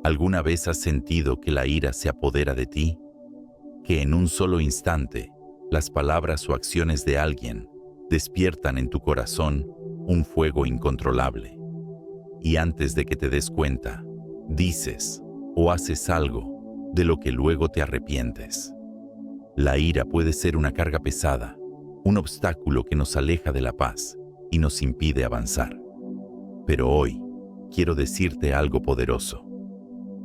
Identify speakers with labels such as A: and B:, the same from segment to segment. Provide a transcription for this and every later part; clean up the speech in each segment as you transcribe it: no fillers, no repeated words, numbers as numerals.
A: ¿Alguna vez has sentido que la ira se apodera de ti? Que en un solo instante, las palabras o acciones de alguien despiertan en tu corazón un fuego incontrolable. Y antes de que te des cuenta, dices o haces algo de lo que luego te arrepientes. La ira puede ser una carga pesada, un obstáculo que nos aleja de la paz y nos impide avanzar. Pero hoy quiero decirte algo poderoso.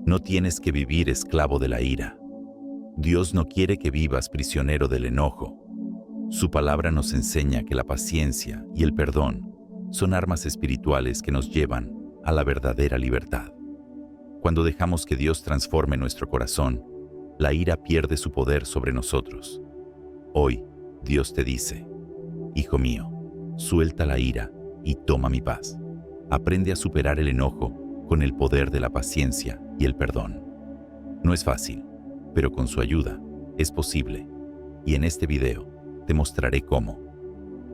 A: No tienes que vivir esclavo de la ira. Dios no quiere que vivas prisionero del enojo. Su palabra nos enseña que la paciencia y el perdón son armas espirituales que nos llevan a la verdadera libertad. Cuando dejamos que Dios transforme nuestro corazón, la ira pierde su poder sobre nosotros. Hoy, Dios te dice: Hijo mío, suelta la ira y toma mi paz. Aprende a superar el enojo con el poder de la paciencia y el perdón. No es fácil, pero con su ayuda es posible. Y en este video te mostraré cómo,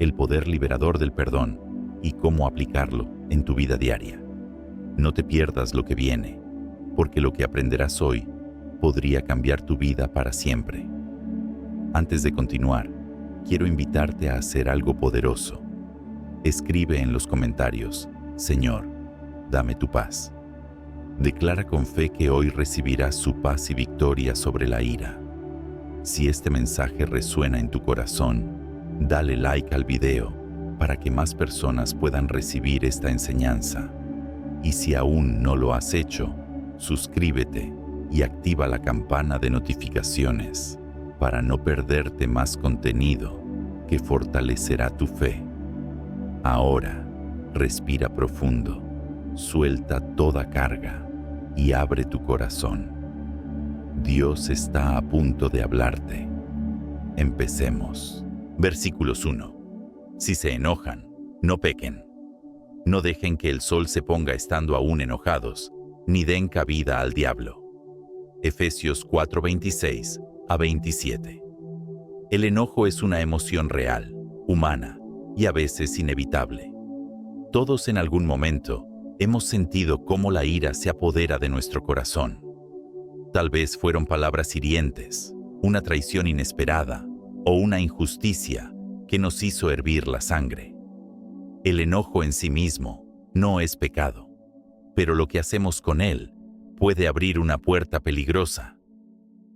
A: el poder liberador del perdón y cómo aplicarlo en tu vida diaria. No te pierdas lo que viene, porque lo que aprenderás hoy podría cambiar tu vida para siempre. Antes de continuar, quiero invitarte a hacer algo poderoso. Escribe en los comentarios: Señor, dame tu paz. Declara con fe que hoy recibirás su paz y victoria sobre la ira. Si este mensaje resuena en tu corazón, dale like al video para que más personas puedan recibir esta enseñanza. Y si aún no lo has hecho, suscríbete y activa la campana de notificaciones para no perderte más contenido que fortalecerá tu fe. Ahora, respira profundo, suelta toda carga y abre tu corazón. Dios está a punto de hablarte. Empecemos. Versículos 1. Si se enojan, no pequen. No dejen que el sol se ponga estando aún enojados, ni den cabida al diablo. Efesios 4:26 a 27. El enojo es una emoción real, humana y a veces inevitable. Todos en algún momento hemos sentido cómo la ira se apodera de nuestro corazón. Tal vez fueron palabras hirientes, una traición inesperada o una injusticia que nos hizo hervir la sangre. El enojo en sí mismo no es pecado, pero lo que hacemos con él puede abrir una puerta peligrosa.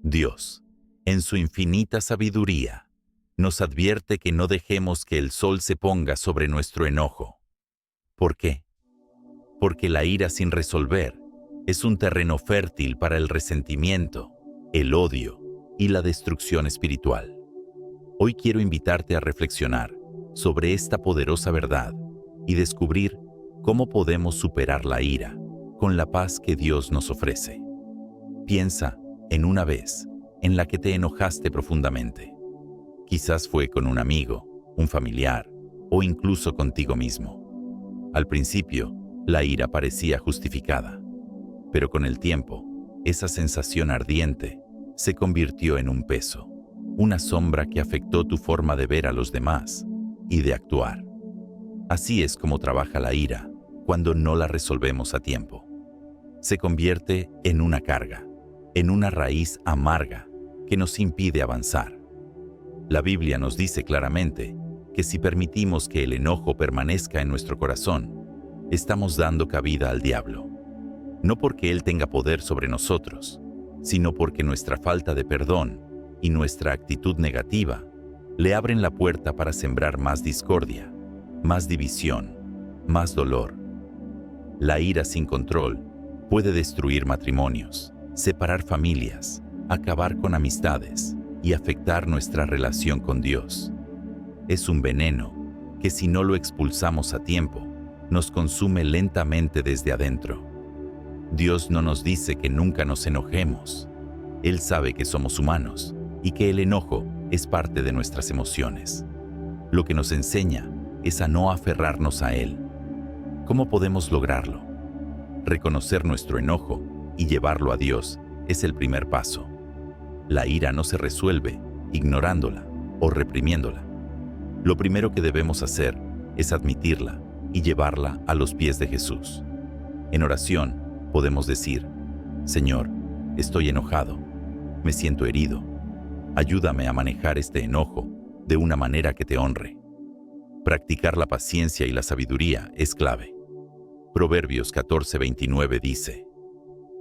A: Dios, en su infinita sabiduría, nos advierte que no dejemos que el sol se ponga sobre nuestro enojo. ¿Por qué? Porque la ira sin resolver es un terreno fértil para el resentimiento, el odio y la destrucción espiritual. Hoy quiero invitarte a reflexionar sobre esta poderosa verdad y descubrir cómo podemos superar la ira con la paz que Dios nos ofrece. Piensa en una vez en la que te enojaste profundamente. Quizás fue con un amigo, un familiar o incluso contigo mismo. Al principio, la ira parecía justificada, pero con el tiempo, esa sensación ardiente se convirtió en un peso, una sombra que afectó tu forma de ver a los demás y de actuar. Así es como trabaja la ira cuando no la resolvemos a tiempo. Se convierte en una carga, en una raíz amarga que nos impide avanzar. La Biblia nos dice claramente que si permitimos que el enojo permanezca en nuestro corazón, estamos dando cabida al diablo. No porque él tenga poder sobre nosotros, sino porque nuestra falta de perdón y nuestra actitud negativa le abren la puerta para sembrar más discordia, más división, más dolor. La ira sin control puede destruir matrimonios, separar familias, acabar con amistades y afectar nuestra relación con Dios. Es un veneno que, si no lo expulsamos a tiempo, nos consume lentamente desde adentro. Dios no nos dice que nunca nos enojemos. Él sabe que somos humanos y que el enojo es parte de nuestras emociones. Lo que nos enseña es a no aferrarnos a él. ¿Cómo podemos lograrlo? Reconocer nuestro enojo y llevarlo a Dios es el primer paso. La ira no se resuelve ignorándola o reprimiéndola. Lo primero que debemos hacer es admitirla y llevarla a los pies de Jesús. En oración podemos decir: Señor, estoy enojado, me siento herido. Ayúdame a manejar este enojo de una manera que te honre. Practicar la paciencia y la sabiduría es clave. Proverbios 14:29 dice: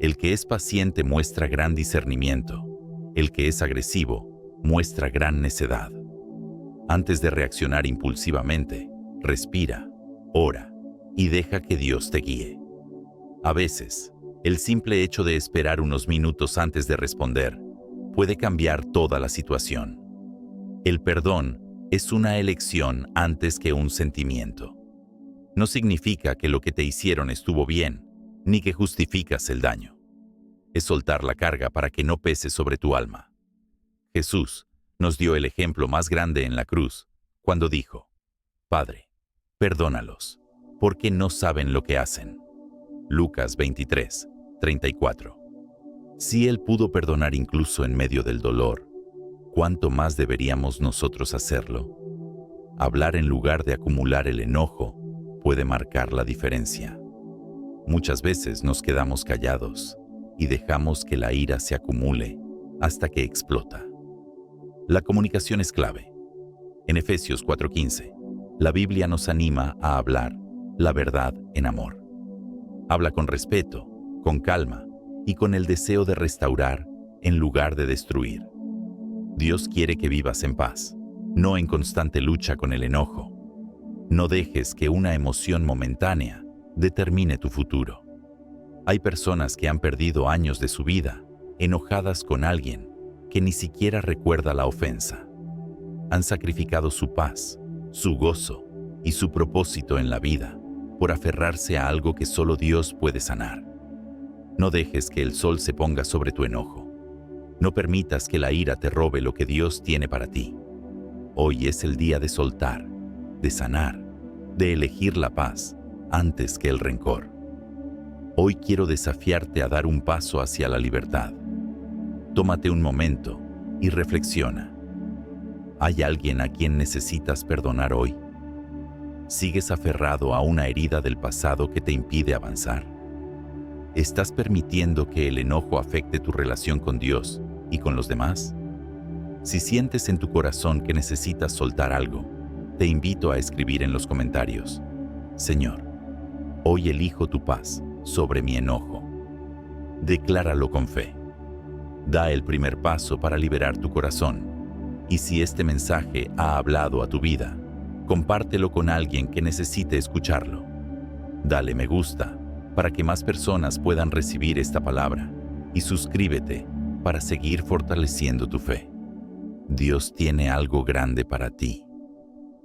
A: El que es paciente muestra gran discernimiento, el que es agresivo muestra gran necedad. Antes de reaccionar impulsivamente, respira, ora y deja que Dios te guíe. A veces, el simple hecho de esperar unos minutos antes de responder puede cambiar toda la situación. El perdón es una elección antes que un sentimiento. No significa que lo que te hicieron estuvo bien, ni que justificas el daño. Es soltar la carga para que no pese sobre tu alma. Jesús nos dio el ejemplo más grande en la cruz, cuando dijo: Padre, perdónalos, porque no saben lo que hacen. Lucas 23:34. Si Él pudo perdonar incluso en medio del dolor, ¿cuánto más deberíamos nosotros hacerlo? Hablar en lugar de acumular el enojo puede marcar la diferencia. Muchas veces nos quedamos callados y dejamos que la ira se acumule hasta que explota. La comunicación es clave. En Efesios 4:15, la Biblia nos anima a hablar la verdad en amor. Habla con respeto, con calma y con el deseo de restaurar en lugar de destruir. Dios quiere que vivas en paz, no en constante lucha con el enojo. No dejes que una emoción momentánea determine tu futuro. Hay personas que han perdido años de su vida enojadas con alguien que ni siquiera recuerda la ofensa. Han sacrificado su paz, su gozo y su propósito en la vida por aferrarse a algo que solo Dios puede sanar. No dejes que el sol se ponga sobre tu enojo. No permitas que la ira te robe lo que Dios tiene para ti. Hoy es el día de soltar, de sanar, de elegir la paz antes que el rencor. Hoy quiero desafiarte a dar un paso hacia la libertad. Tómate un momento y reflexiona. ¿Hay alguien a quien necesitas perdonar hoy? ¿Sigues aferrado a una herida del pasado que te impide avanzar? ¿Estás permitiendo que el enojo afecte tu relación con Dios y con los demás? Si sientes en tu corazón que necesitas soltar algo, te invito a escribir en los comentarios: Señor, hoy elijo tu paz sobre mi enojo. Decláralo con fe. Da el primer paso para liberar tu corazón. Y si este mensaje ha hablado a tu vida, compártelo con alguien que necesite escucharlo. Dale me gusta para que más personas puedan recibir esta palabra y suscríbete para seguir fortaleciendo tu fe. Dios tiene algo grande para ti.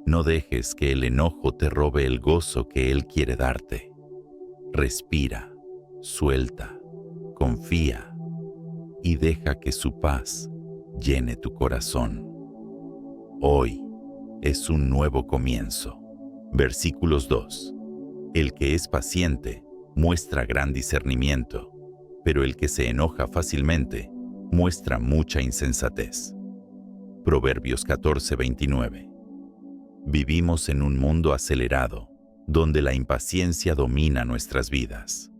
A: No dejes que el enojo te robe el gozo que Él quiere darte. Respira, suelta, confía y deja que su paz llene tu corazón. Hoy es un nuevo comienzo. Versículos 2. El que es paciente muestra gran discernimiento, pero el que se enoja fácilmente muestra mucha insensatez. Proverbios 14:29. Vivimos en un mundo acelerado, donde la impaciencia domina nuestras vidas.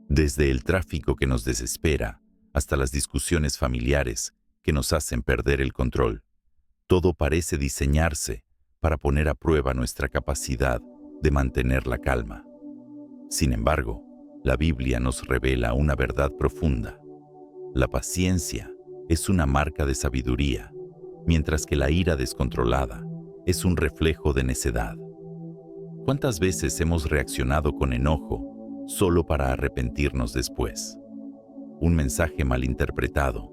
A: Desde el tráfico que nos desespera hasta las discusiones familiares que nos hacen perder el control, todo parece diseñarse para poner a prueba nuestra capacidad de mantener la calma. Sin embargo, la Biblia nos revela una verdad profunda. La paciencia es una marca de sabiduría, mientras que la ira descontrolada es un reflejo de necedad. ¿Cuántas veces hemos reaccionado con enojo solo para arrepentirnos después? Un mensaje malinterpretado,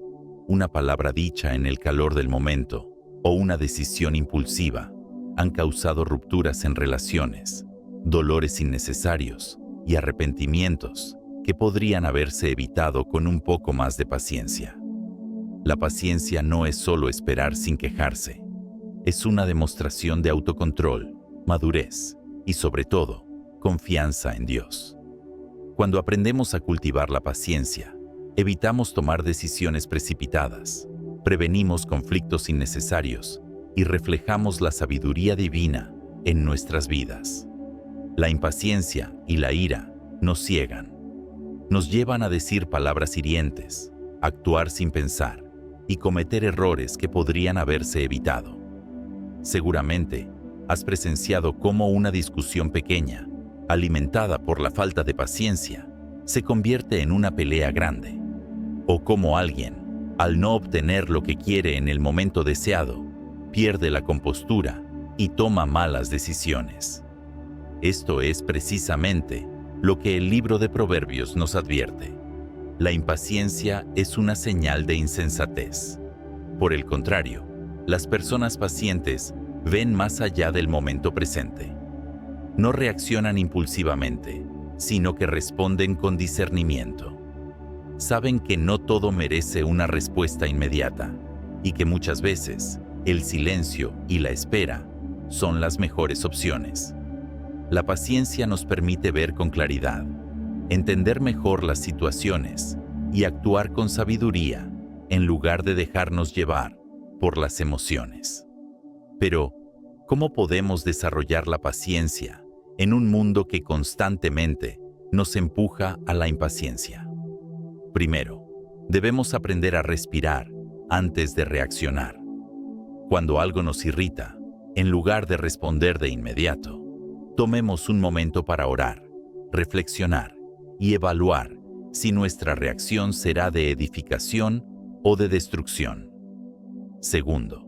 A: una palabra dicha en el calor del momento o una decisión impulsiva han causado rupturas en relaciones, dolores innecesarios y arrepentimientos que podrían haberse evitado con un poco más de paciencia. La paciencia no es solo esperar sin quejarse, es una demostración de autocontrol, madurez y, sobre todo, confianza en Dios. Cuando aprendemos a cultivar la paciencia, evitamos tomar decisiones precipitadas, prevenimos conflictos innecesarios y reflejamos la sabiduría divina en nuestras vidas. La impaciencia y la ira nos ciegan, nos llevan a decir palabras hirientes, actuar sin pensar y cometer errores que podrían haberse evitado. Seguramente, has presenciado cómo una discusión pequeña, alimentada por la falta de paciencia, se convierte en una pelea grande. O cómo alguien, al no obtener lo que quiere en el momento deseado, pierde la compostura y toma malas decisiones. Esto es precisamente lo que el libro de Proverbios nos advierte. La impaciencia es una señal de insensatez. Por el contrario, las personas pacientes ven más allá del momento presente. No reaccionan impulsivamente, sino que responden con discernimiento. Saben que no todo merece una respuesta inmediata y que muchas veces el silencio y la espera son las mejores opciones. La paciencia nos permite ver con claridad, entender mejor las situaciones y actuar con sabiduría en lugar de dejarnos llevar por las emociones. Pero, ¿cómo podemos desarrollar la paciencia en un mundo que constantemente nos empuja a la impaciencia? Primero, debemos aprender a respirar antes de reaccionar. Cuando algo nos irrita, en lugar de responder de inmediato, tomemos un momento para orar, reflexionar y evaluar si nuestra reacción será de edificación o de destrucción. Segundo,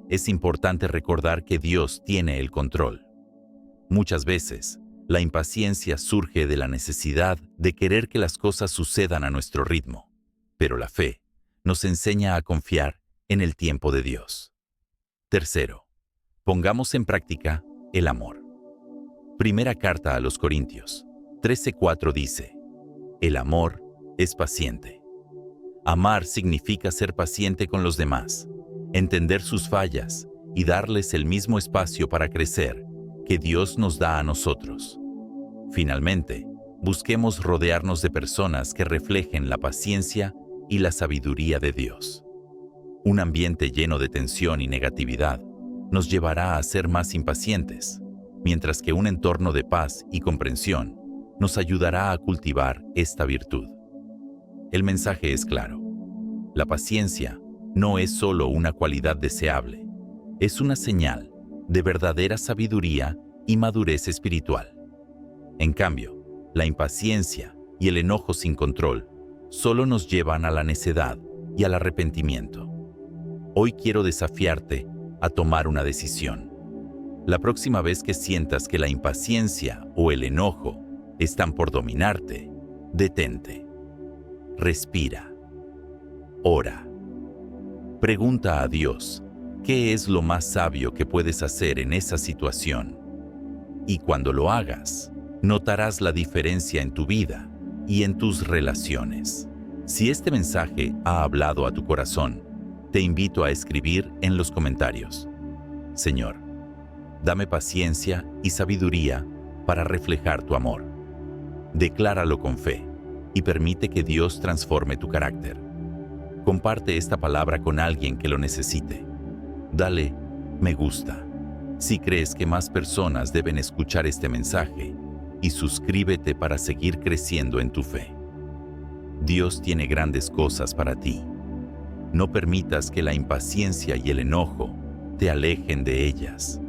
A: es importante recordar que Dios tiene el control. Muchas veces, la impaciencia surge de la necesidad de querer que las cosas sucedan a nuestro ritmo, pero la fe nos enseña a confiar en el tiempo de Dios. Tercero, pongamos en práctica el amor. Primera carta a los Corintios 13:4 dice: el amor es paciente. Amar significa ser paciente con los demás, entender sus fallas y darles el mismo espacio para crecer que Dios nos da a nosotros. Finalmente, busquemos rodearnos de personas que reflejen la paciencia y la sabiduría de Dios. Un ambiente lleno de tensión y negatividad nos llevará a ser más impacientes, mientras que un entorno de paz y comprensión nos ayudará a cultivar esta virtud. El mensaje es claro. La paciencia no es solo una cualidad deseable, es una señal de verdadera sabiduría y madurez espiritual. En cambio, la impaciencia y el enojo sin control solo nos llevan a la necedad y al arrepentimiento. Hoy quiero desafiarte a tomar una decisión. La próxima vez que sientas que la impaciencia o el enojo están por dominarte, detente. Respira. Ora. Pregunta a Dios, ¿qué es lo más sabio que puedes hacer en esa situación? Y cuando lo hagas, notarás la diferencia en tu vida y en tus relaciones. Si este mensaje ha hablado a tu corazón, te invito a escribir en los comentarios: Señor, dame paciencia y sabiduría para reflejar tu amor. Decláralo con fe y permite que Dios transforme tu carácter. Comparte esta palabra con alguien que lo necesite. Dale me gusta si crees que más personas deben escuchar este mensaje y suscríbete para seguir creciendo en tu fe. Dios tiene grandes cosas para ti. No permitas que la impaciencia y el enojo te alejen de ellas.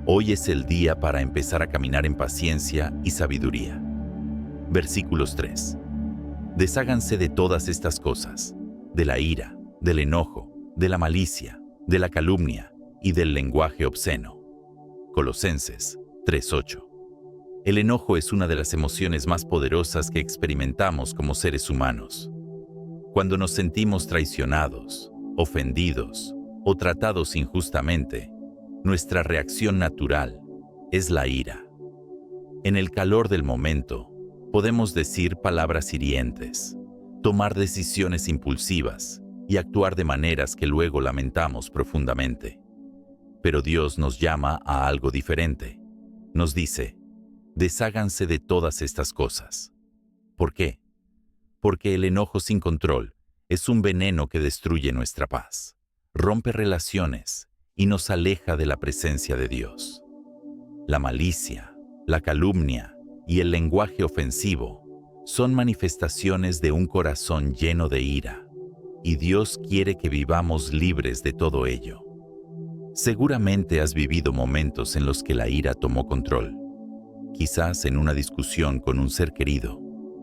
A: Hoy es el día para empezar a caminar en paciencia y sabiduría. Versículos 3. Desháganse de todas estas cosas, de la ira, del enojo, de la malicia, de la calumnia y del lenguaje obsceno. Colosenses 3:8. El enojo es una de las emociones más poderosas que experimentamos como seres humanos. Cuando nos sentimos traicionados, ofendidos o tratados injustamente, nuestra reacción natural es la ira. En el calor del momento, podemos decir palabras hirientes, tomar decisiones impulsivas y actuar de maneras que luego lamentamos profundamente. Pero Dios nos llama a algo diferente. Nos dice: desháganse de todas estas cosas. ¿Por qué? Porque el enojo sin control es un veneno que destruye nuestra paz, rompe relaciones y nos aleja de la presencia de Dios. La malicia, la calumnia y el lenguaje ofensivo son manifestaciones de un corazón lleno de ira, y Dios quiere que vivamos libres de todo ello. Seguramente has vivido momentos en los que la ira tomó control, quizás en una discusión con un ser querido,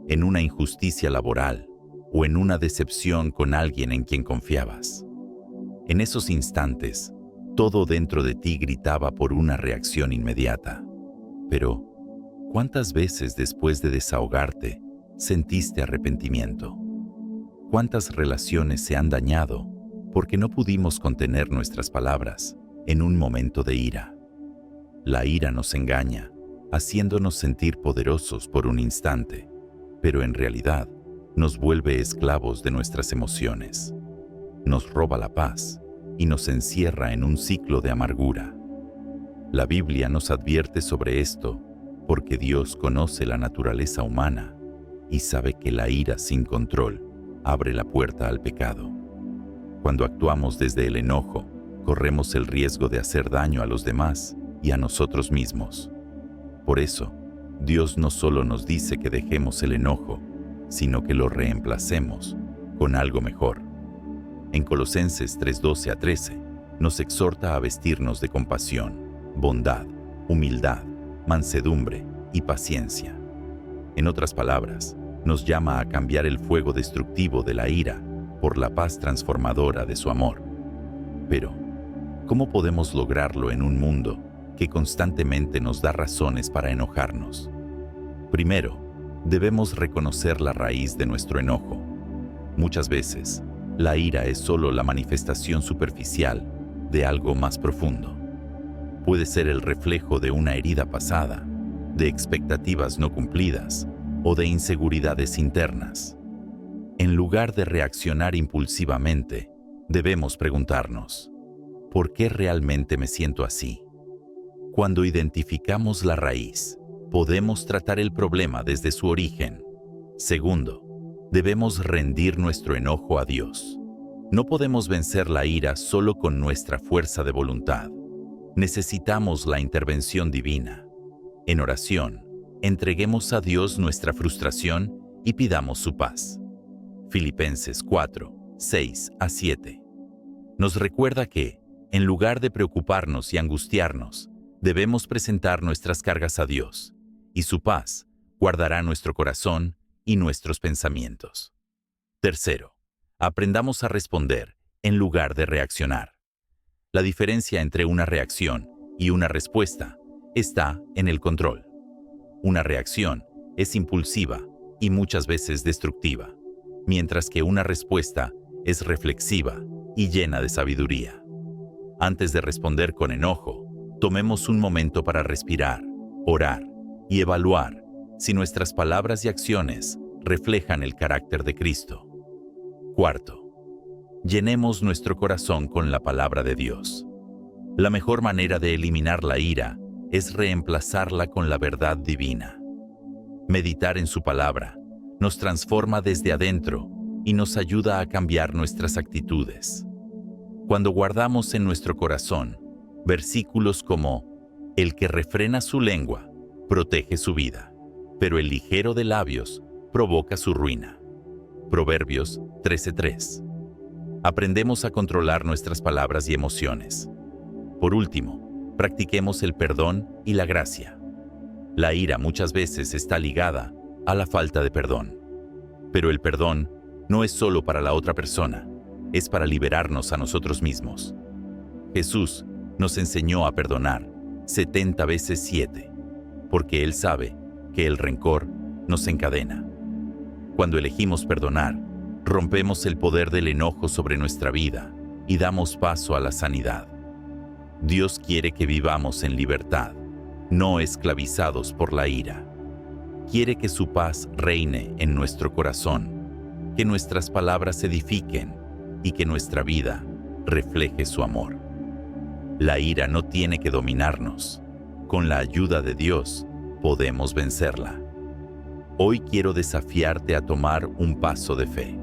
A: en una injusticia laboral o en una decepción con alguien en quien confiabas. En esos instantes, todo dentro de ti gritaba por una reacción inmediata. Pero, ¿cuántas veces después de desahogarte sentiste arrepentimiento? ¿Cuántas relaciones se han dañado porque no pudimos contener nuestras palabras en un momento de ira? La ira nos engaña, haciéndonos sentir poderosos por un instante, pero en realidad nos vuelve esclavos de nuestras emociones. Nos roba la paz y nos encierra en un ciclo de amargura. La Biblia nos advierte sobre esto porque Dios conoce la naturaleza humana y sabe que la ira sin control abre la puerta al pecado. Cuando actuamos desde el enojo, corremos el riesgo de hacer daño a los demás y a nosotros mismos. Por eso, Dios no solo nos dice que dejemos el enojo, sino que lo reemplacemos con algo mejor. En Colosenses 3:12 a 13, nos exhorta a vestirnos de compasión, bondad, humildad, mansedumbre y paciencia. En otras palabras, nos llama a cambiar el fuego destructivo de la ira por la paz transformadora de su amor. Pero, ¿cómo podemos lograrlo en un mundo que constantemente nos da razones para enojarnos? Primero, debemos reconocer la raíz de nuestro enojo. Muchas veces, la ira es solo la manifestación superficial de algo más profundo. Puede ser el reflejo de una herida pasada, de expectativas no cumplidas o de inseguridades internas. En lugar de reaccionar impulsivamente, debemos preguntarnos, ¿por qué realmente me siento así? Cuando identificamos la raíz, podemos tratar el problema desde su origen. Segundo, debemos rendir nuestro enojo a Dios. No podemos vencer la ira solo con nuestra fuerza de voluntad. Necesitamos la intervención divina. En oración, entreguemos a Dios nuestra frustración y pidamos su paz. Filipenses 4:6 a 7. Nos recuerda que, en lugar de preocuparnos y angustiarnos, debemos presentar nuestras cargas a Dios, y su paz guardará nuestro corazón y nuestros pensamientos. Tercero, aprendamos a responder en lugar de reaccionar. La diferencia entre una reacción y una respuesta está en el control. Una reacción es impulsiva y muchas veces destructiva, mientras que una respuesta es reflexiva y llena de sabiduría. Antes de responder con enojo, tomemos un momento para respirar, orar y evaluar si nuestras palabras y acciones reflejan el carácter de Cristo. Cuarto, llenemos nuestro corazón con la palabra de Dios. La mejor manera de eliminar la ira es reemplazarla con la verdad divina. Meditar en su palabra nos transforma desde adentro y nos ayuda a cambiar nuestras actitudes. Cuando guardamos en nuestro corazón versículos como «El que refrena su lengua protege su vida, pero el ligero de labios provoca su ruina». Proverbios 13:3. Aprendemos a controlar nuestras palabras y emociones. Por último, practiquemos el perdón y la gracia. La ira muchas veces está ligada a la falta de perdón. Pero el perdón no es solo para la otra persona, es para liberarnos a nosotros mismos. Jesús nos enseñó a perdonar 70 veces 7, porque Él sabe que el rencor nos encadena. Cuando elegimos perdonar, rompemos el poder del enojo sobre nuestra vida y damos paso a la sanidad. Dios quiere que vivamos en libertad, no esclavizados por la ira. Quiere que su paz reine en nuestro corazón, que nuestras palabras edifiquen y que nuestra vida refleje su amor. La ira no tiene que dominarnos. Con la ayuda de Dios, podemos vencerla. Hoy quiero desafiarte a tomar un paso de fe.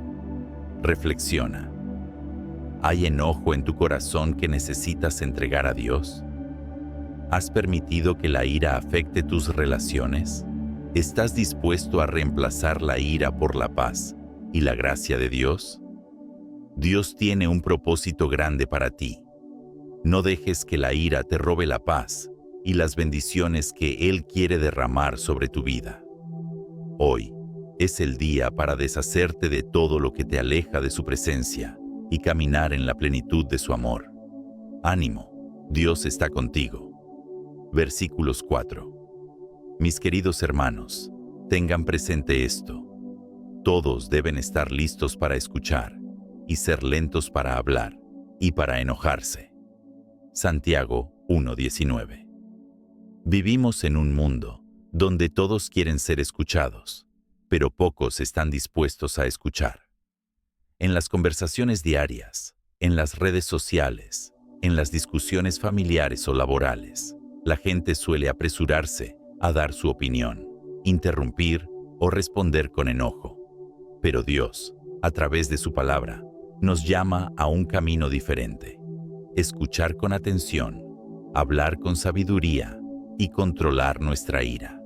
A: Reflexiona. ¿Hay enojo en tu corazón que necesitas entregar a Dios? ¿Has permitido que la ira afecte tus relaciones? ¿Estás dispuesto a reemplazar la ira por la paz y la gracia de Dios? Dios tiene un propósito grande para ti. No dejes que la ira te robe la paz y las bendiciones que Él quiere derramar sobre tu vida. Hoy es el día para deshacerte de todo lo que te aleja de su presencia y caminar en la plenitud de su amor. Ánimo, Dios está contigo. Versículos 4. Mis queridos hermanos, tengan presente esto. Todos deben estar listos para escuchar y ser lentos para hablar y para enojarse. Santiago 1:19. Vivimos en un mundo donde todos quieren ser escuchados, pero pocos están dispuestos a escuchar. En las conversaciones diarias, en las redes sociales, en las discusiones familiares o laborales, la gente suele apresurarse a dar su opinión, interrumpir o responder con enojo. Pero Dios, a través de su palabra, nos llama a un camino diferente. Escuchar con atención, hablar con sabiduría y controlar nuestra ira.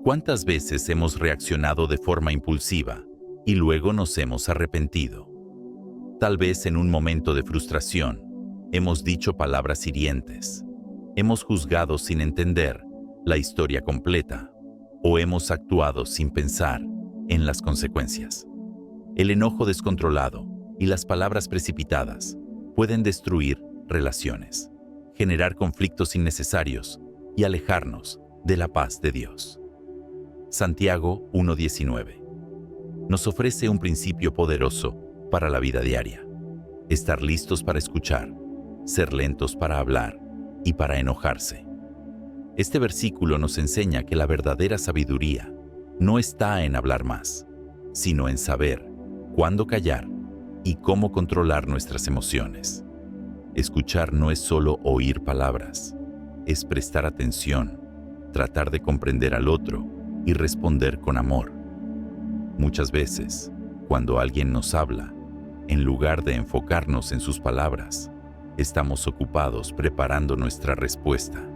A: ¿Cuántas veces hemos reaccionado de forma impulsiva y luego nos hemos arrepentido? Tal vez en un momento de frustración, hemos dicho palabras hirientes, hemos juzgado sin entender la historia completa o hemos actuado sin pensar en las consecuencias. El enojo descontrolado y las palabras precipitadas pueden destruir relaciones, generar conflictos innecesarios y alejarnos de la paz de Dios. Santiago 1:19 nos ofrece un principio poderoso para la vida diaria: estar listos para escuchar, ser lentos para hablar y para enojarse. Este versículo nos enseña que la verdadera sabiduría no está en hablar más, sino en saber cuándo callar y cómo controlar nuestras emociones. Escuchar no es solo oír palabras, es prestar atención, tratar de comprender al otro y responder con amor. Muchas veces, cuando alguien nos habla, en lugar de enfocarnos en sus palabras, estamos ocupados preparando nuestra respuesta.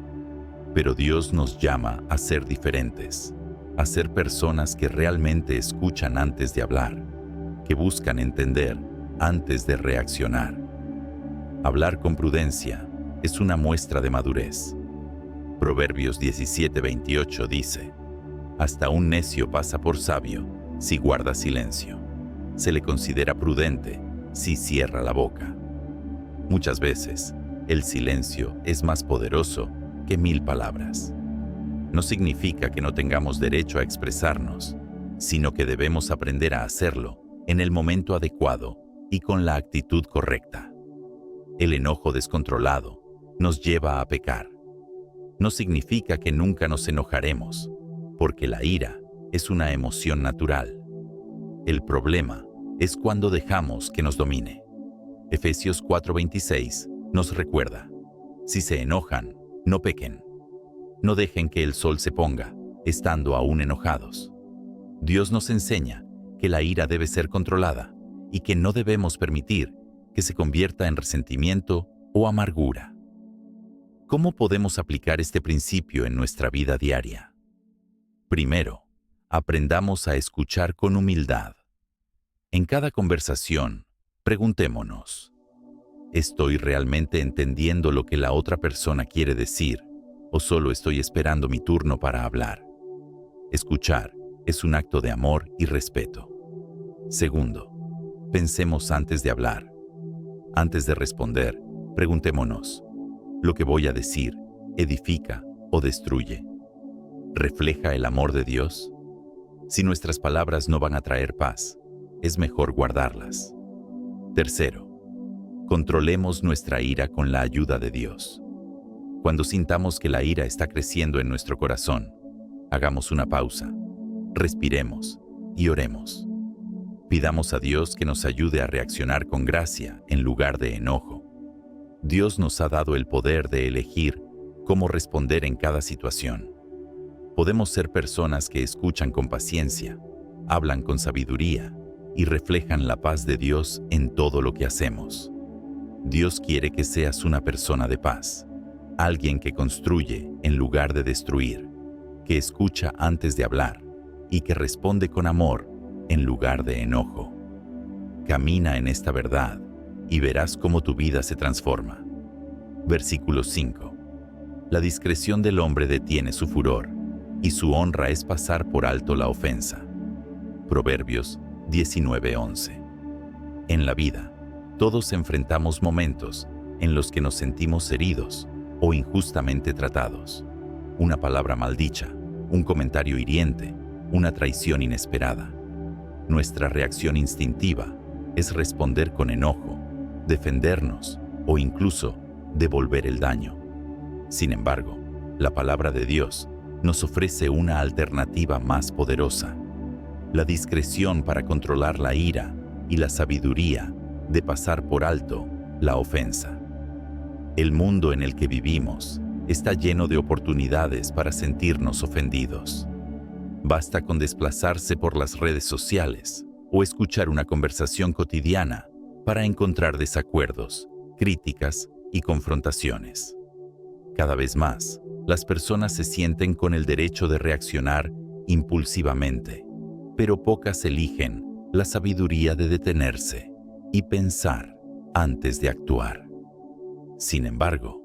A: Pero Dios nos llama a ser diferentes, a ser personas que realmente escuchan antes de hablar, que buscan entender antes de reaccionar. Hablar con prudencia es una muestra de madurez. Proverbios 17:28 dice: hasta un necio pasa por sabio si guarda silencio. Se le considera prudente si cierra la boca. Muchas veces, el silencio es más poderoso que 1000 palabras. No significa que no tengamos derecho a expresarnos, sino que debemos aprender a hacerlo en el momento adecuado y con la actitud correcta. El enojo descontrolado nos lleva a pecar. No significa que nunca nos enojaremos, porque la ira es una emoción natural. El problema es cuando dejamos que nos domine. Efesios 4:26 nos recuerda: si se enojan, no pequen. No dejen que el sol se ponga, estando aún enojados. Dios nos enseña que la ira debe ser controlada y que no debemos permitir que se convierta en resentimiento o amargura. ¿Cómo podemos aplicar este principio en nuestra vida diaria? Primero, aprendamos a escuchar con humildad. En cada conversación, preguntémonos: ¿estoy realmente entendiendo lo que la otra persona quiere decir o solo estoy esperando mi turno para hablar? Escuchar es un acto de amor y respeto. Segundo, pensemos antes de hablar. Antes de responder, preguntémonos: ¿lo que voy a decir edifica o destruye? ¿Refleja el amor de Dios? Si nuestras palabras no van a traer paz, es mejor guardarlas. Tercero, controlemos nuestra ira con la ayuda de Dios. Cuando sintamos que la ira está creciendo en nuestro corazón, hagamos una pausa, respiremos y oremos. Pidamos a Dios que nos ayude a reaccionar con gracia en lugar de enojo. Dios nos ha dado el poder de elegir cómo responder en cada situación. Podemos ser personas que escuchan con paciencia, hablan con sabiduría y reflejan la paz de Dios en todo lo que hacemos. Dios quiere que seas una persona de paz, alguien que construye en lugar de destruir, que escucha antes de hablar y que responde con amor en lugar de enojo. Camina en esta verdad y verás cómo tu vida se transforma. Versículo 5. La discreción del hombre detiene su furor, y su honra es pasar por alto la ofensa. Proverbios 19:11. En la vida, todos enfrentamos momentos en los que nos sentimos heridos o injustamente tratados. Una palabra maldicha, un comentario hiriente, una traición inesperada. Nuestra reacción instintiva es responder con enojo, defendernos o incluso devolver el daño. Sin embargo, la palabra de Dios nos ofrece una alternativa más poderosa: la discreción para controlar la ira y la sabiduría de pasar por alto la ofensa. El mundo en el que vivimos está lleno de oportunidades para sentirnos ofendidos. Basta con desplazarse por las redes sociales o escuchar una conversación cotidiana para encontrar desacuerdos, críticas y confrontaciones. Cada vez más, las personas se sienten con el derecho de reaccionar impulsivamente, pero pocas eligen la sabiduría de detenerse y pensar antes de actuar. Sin embargo,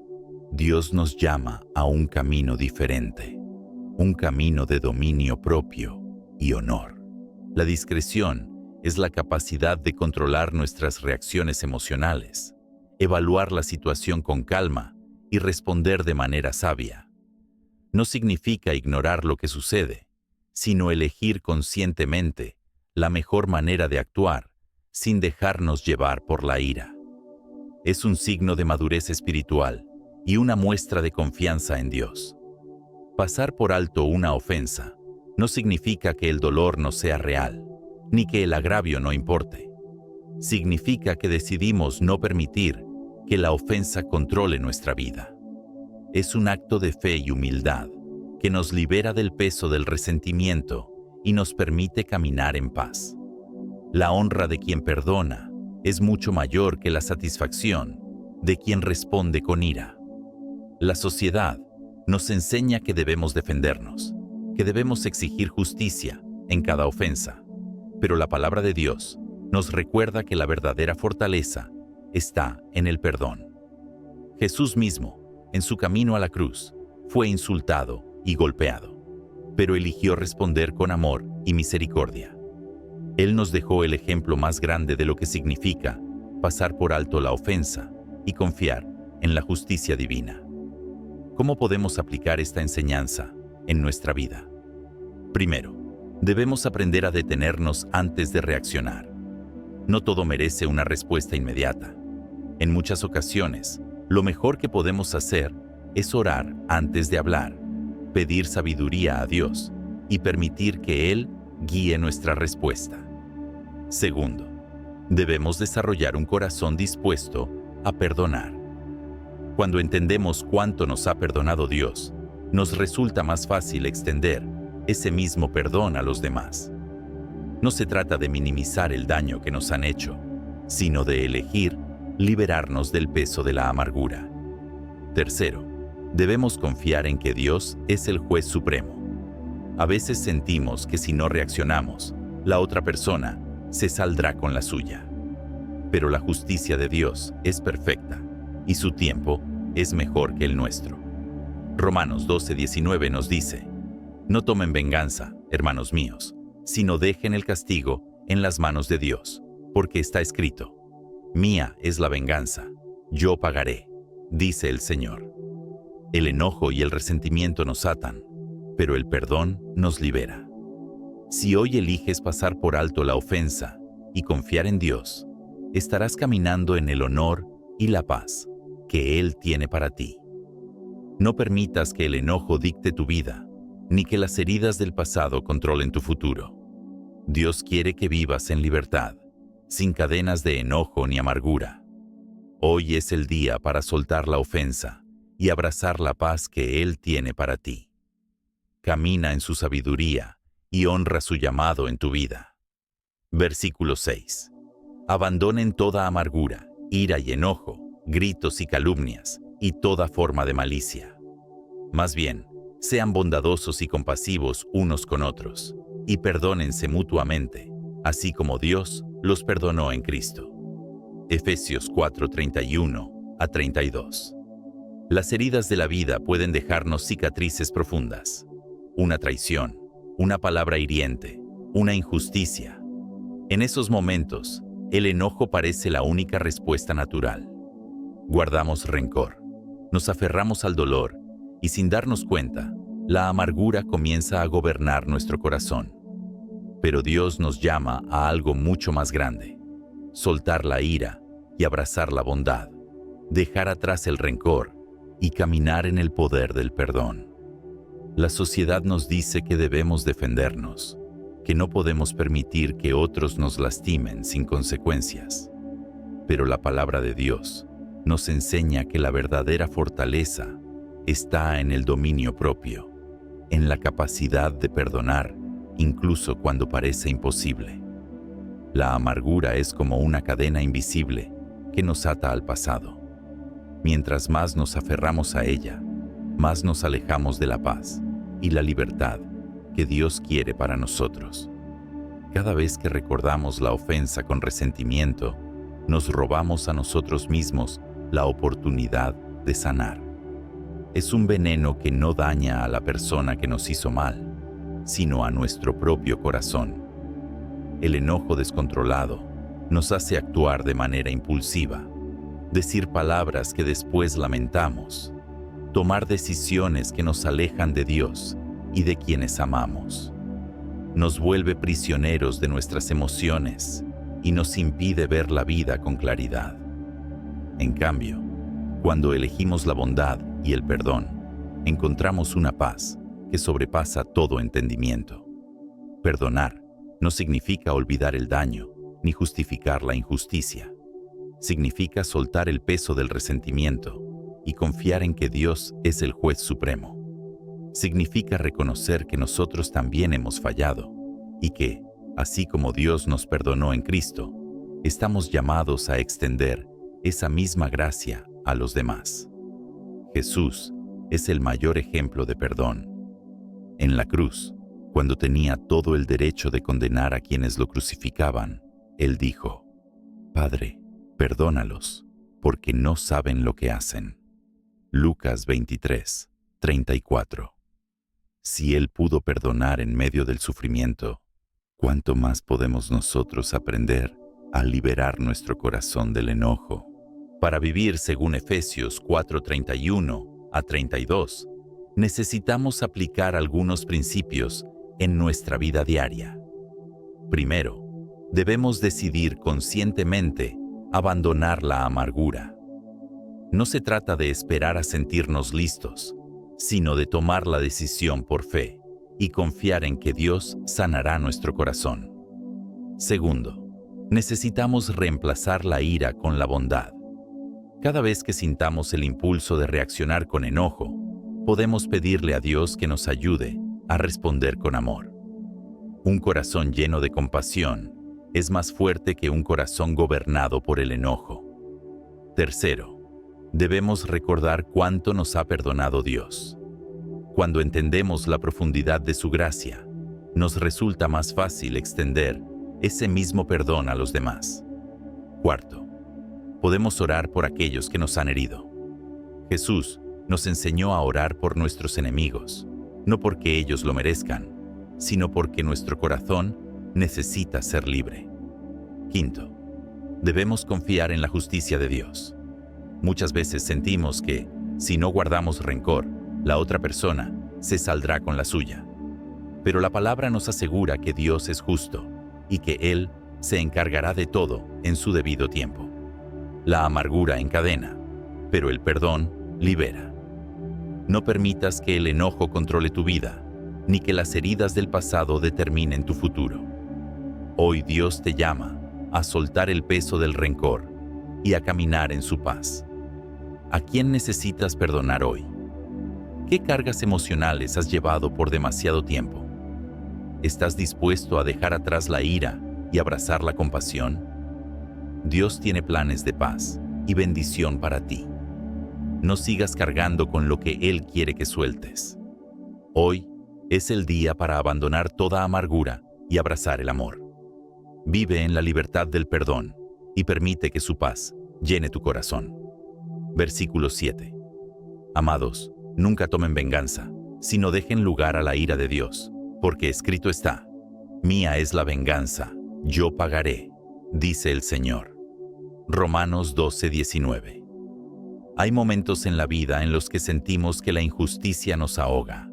A: Dios nos llama a un camino diferente, un camino de dominio propio y honor. La discreción es la capacidad de controlar nuestras reacciones emocionales, evaluar la situación con calma y responder de manera sabia. No significa ignorar lo que sucede, sino elegir conscientemente la mejor manera de actuar sin dejarnos llevar por la ira. Es un signo de madurez espiritual y una muestra de confianza en Dios. Pasar por alto una ofensa no significa que el dolor no sea real, ni que el agravio no importe. Significa que decidimos no permitir que la ofensa controle nuestra vida. Es un acto de fe y humildad que nos libera del peso del resentimiento y nos permite caminar en paz. La honra de quien perdona es mucho mayor que la satisfacción de quien responde con ira. La sociedad nos enseña que debemos defendernos, que debemos exigir justicia en cada ofensa, pero la palabra de Dios nos recuerda que la verdadera fortaleza está en el perdón. Jesús mismo, en su camino a la cruz, fue insultado y golpeado, pero eligió responder con amor y misericordia. Él nos dejó el ejemplo más grande de lo que significa pasar por alto la ofensa y confiar en la justicia divina. ¿Cómo podemos aplicar esta enseñanza en nuestra vida? Primero, debemos aprender a detenernos antes de reaccionar. No todo merece una respuesta inmediata. En muchas ocasiones, lo mejor que podemos hacer es orar antes de hablar, pedir sabiduría a Dios y permitir que Él guíe nuestra respuesta. Segundo, debemos desarrollar un corazón dispuesto a perdonar. Cuando entendemos cuánto nos ha perdonado Dios, nos resulta más fácil extender ese mismo perdón a los demás. No se trata de minimizar el daño que nos han hecho, sino de elegir liberarnos del peso de la amargura. Tercero, debemos confiar en que Dios es el juez supremo. A veces sentimos que si no reaccionamos, la otra persona se saldrá con la suya. Pero la justicia de Dios es perfecta y su tiempo es mejor que el nuestro. Romanos 12:19 nos dice: no tomen venganza, hermanos míos, sino dejen el castigo en las manos de Dios, porque está escrito: mía es la venganza, yo pagaré, dice el Señor. El enojo y el resentimiento nos atan, pero el perdón nos libera. Si hoy eliges pasar por alto la ofensa y confiar en Dios, estarás caminando en el honor y la paz que Él tiene para ti. No permitas que el enojo dicte tu vida, ni que las heridas del pasado controlen tu futuro. Dios quiere que vivas en libertad, sin cadenas de enojo ni amargura. Hoy es el día para soltar la ofensa y abrazar la paz que Él tiene para ti. Camina en su sabiduría y honra su llamado en tu vida. Versículo 6. Abandonen toda amargura, ira y enojo, gritos y calumnias, y toda forma de malicia. Más bien, Sean bondadosos y compasivos unos con otros, y perdónense mutuamente, así como Dios los perdonó en Cristo. Efesios 4:31-32. Las heridas de la vida pueden dejarnos cicatrices profundas. Una traición, una palabra hiriente, una injusticia. En esos momentos, el enojo parece la única respuesta natural. Guardamos rencor, nos aferramos al dolor y sin darnos cuenta, la amargura comienza a gobernar nuestro corazón. Pero Dios nos llama a algo mucho más grande: soltar la ira y abrazar la bondad, dejar atrás el rencor y caminar en el poder del perdón. La sociedad nos dice que debemos defendernos, que no podemos permitir que otros nos lastimen sin consecuencias. Pero la palabra de Dios nos enseña que la verdadera fortaleza está en el dominio propio, en la capacidad de perdonar, incluso cuando parece imposible. La amargura es como una cadena invisible que nos ata al pasado. Mientras más nos aferramos a ella, más nos alejamos de la paz y la libertad que Dios quiere para nosotros. Cada vez que recordamos la ofensa con resentimiento, nos robamos a nosotros mismos la oportunidad de sanar. Es un veneno que no daña a la persona que nos hizo mal, sino a nuestro propio corazón. El enojo descontrolado nos hace actuar de manera impulsiva, decir palabras que después lamentamos, tomar decisiones que nos alejan de Dios y de quienes amamos. Nos vuelve prisioneros de nuestras emociones y nos impide ver la vida con claridad. En cambio, cuando elegimos la bondad y el perdón, encontramos una paz que sobrepasa todo entendimiento. Perdonar no significa olvidar el daño ni justificar la injusticia. Significa soltar el peso del resentimiento y confiar en que Dios es el juez supremo. Significa reconocer que nosotros también hemos fallado y que, así como Dios nos perdonó en Cristo, estamos llamados a extender esa misma gracia a los demás. Jesús es el mayor ejemplo de perdón. En la cruz, cuando tenía todo el derecho de condenar a quienes lo crucificaban, Él dijo: Padre, perdónalos, porque no saben lo que hacen. Lucas 23:34. Si Él pudo perdonar en medio del sufrimiento, ¿cuánto más podemos nosotros aprender a liberar nuestro corazón del enojo? Para vivir según Efesios 4:31-32, necesitamos aplicar algunos principios en nuestra vida diaria. Primero, debemos decidir conscientemente abandonar la amargura. No se trata de esperar a sentirnos listos, sino de tomar la decisión por fe y confiar en que Dios sanará nuestro corazón. Segundo, necesitamos reemplazar la ira con la bondad. Cada vez que sintamos el impulso de reaccionar con enojo, podemos pedirle a Dios que nos ayude a responder con amor. Un corazón lleno de compasión es más fuerte que un corazón gobernado por el enojo. Tercero, debemos recordar cuánto nos ha perdonado Dios. Cuando entendemos la profundidad de su gracia, nos resulta más fácil extender ese mismo perdón a los demás. Cuarto, podemos orar por aquellos que nos han herido. Jesús nos enseñó a orar por nuestros enemigos, no porque ellos lo merezcan, sino porque nuestro corazón necesita ser libre. Quinto, debemos confiar en la justicia de Dios. Muchas veces sentimos que, si no guardamos rencor, la otra persona se saldrá con la suya. Pero la palabra nos asegura que Dios es justo y que Él se encargará de todo en su debido tiempo. La amargura encadena, pero el perdón libera. No permitas que el enojo controle tu vida, ni que las heridas del pasado determinen tu futuro. Hoy Dios te llama a soltar el peso del rencor y a caminar en su paz. ¿A quién necesitas perdonar hoy? ¿Qué cargas emocionales has llevado por demasiado tiempo? ¿Estás dispuesto a dejar atrás la ira y abrazar la compasión? Dios tiene planes de paz y bendición para ti. No sigas cargando con lo que Él quiere que sueltes. Hoy es el día para abandonar toda amargura y abrazar el amor. Vive en la libertad del perdón y permite que su paz llene tu corazón. Versículo 7. Amados, nunca tomen venganza, sino dejen lugar a la ira de Dios, porque escrito está: mía es la venganza, yo pagaré, dice el Señor. Romanos 12:19. Hay momentos en la vida en los que sentimos que la injusticia nos ahoga.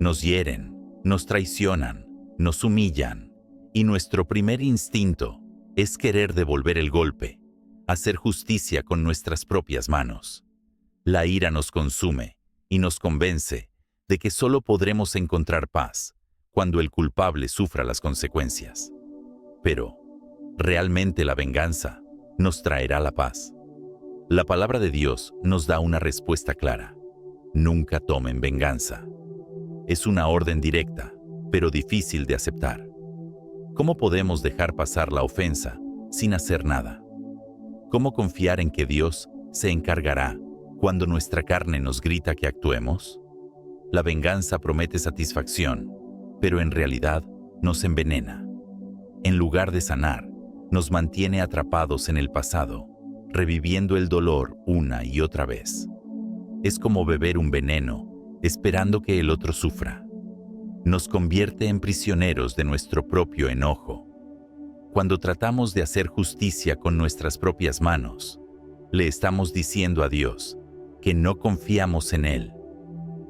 A: Nos hieren, nos traicionan, nos humillan, y nuestro primer instinto es querer devolver el golpe, hacer justicia con nuestras propias manos. La ira nos consume y nos convence de que solo podremos encontrar paz cuando el culpable sufra las consecuencias. Pero, ¿realmente la venganza nos traerá la paz? La palabra de Dios nos da una respuesta clara: nunca tomen venganza. Es una orden directa, pero difícil de aceptar. ¿Cómo podemos dejar pasar la ofensa sin hacer nada? ¿Cómo confiar en que Dios se encargará cuando nuestra carne nos grita que actuemos? La venganza promete satisfacción, pero en realidad nos envenena. En lugar de sanar, nos mantiene atrapados en el pasado, reviviendo el dolor una y otra vez. Es como beber un veneno, esperando que el otro sufra. Nos convierte en prisioneros de nuestro propio enojo. Cuando tratamos de hacer justicia con nuestras propias manos, le estamos diciendo a Dios que no confiamos en Él,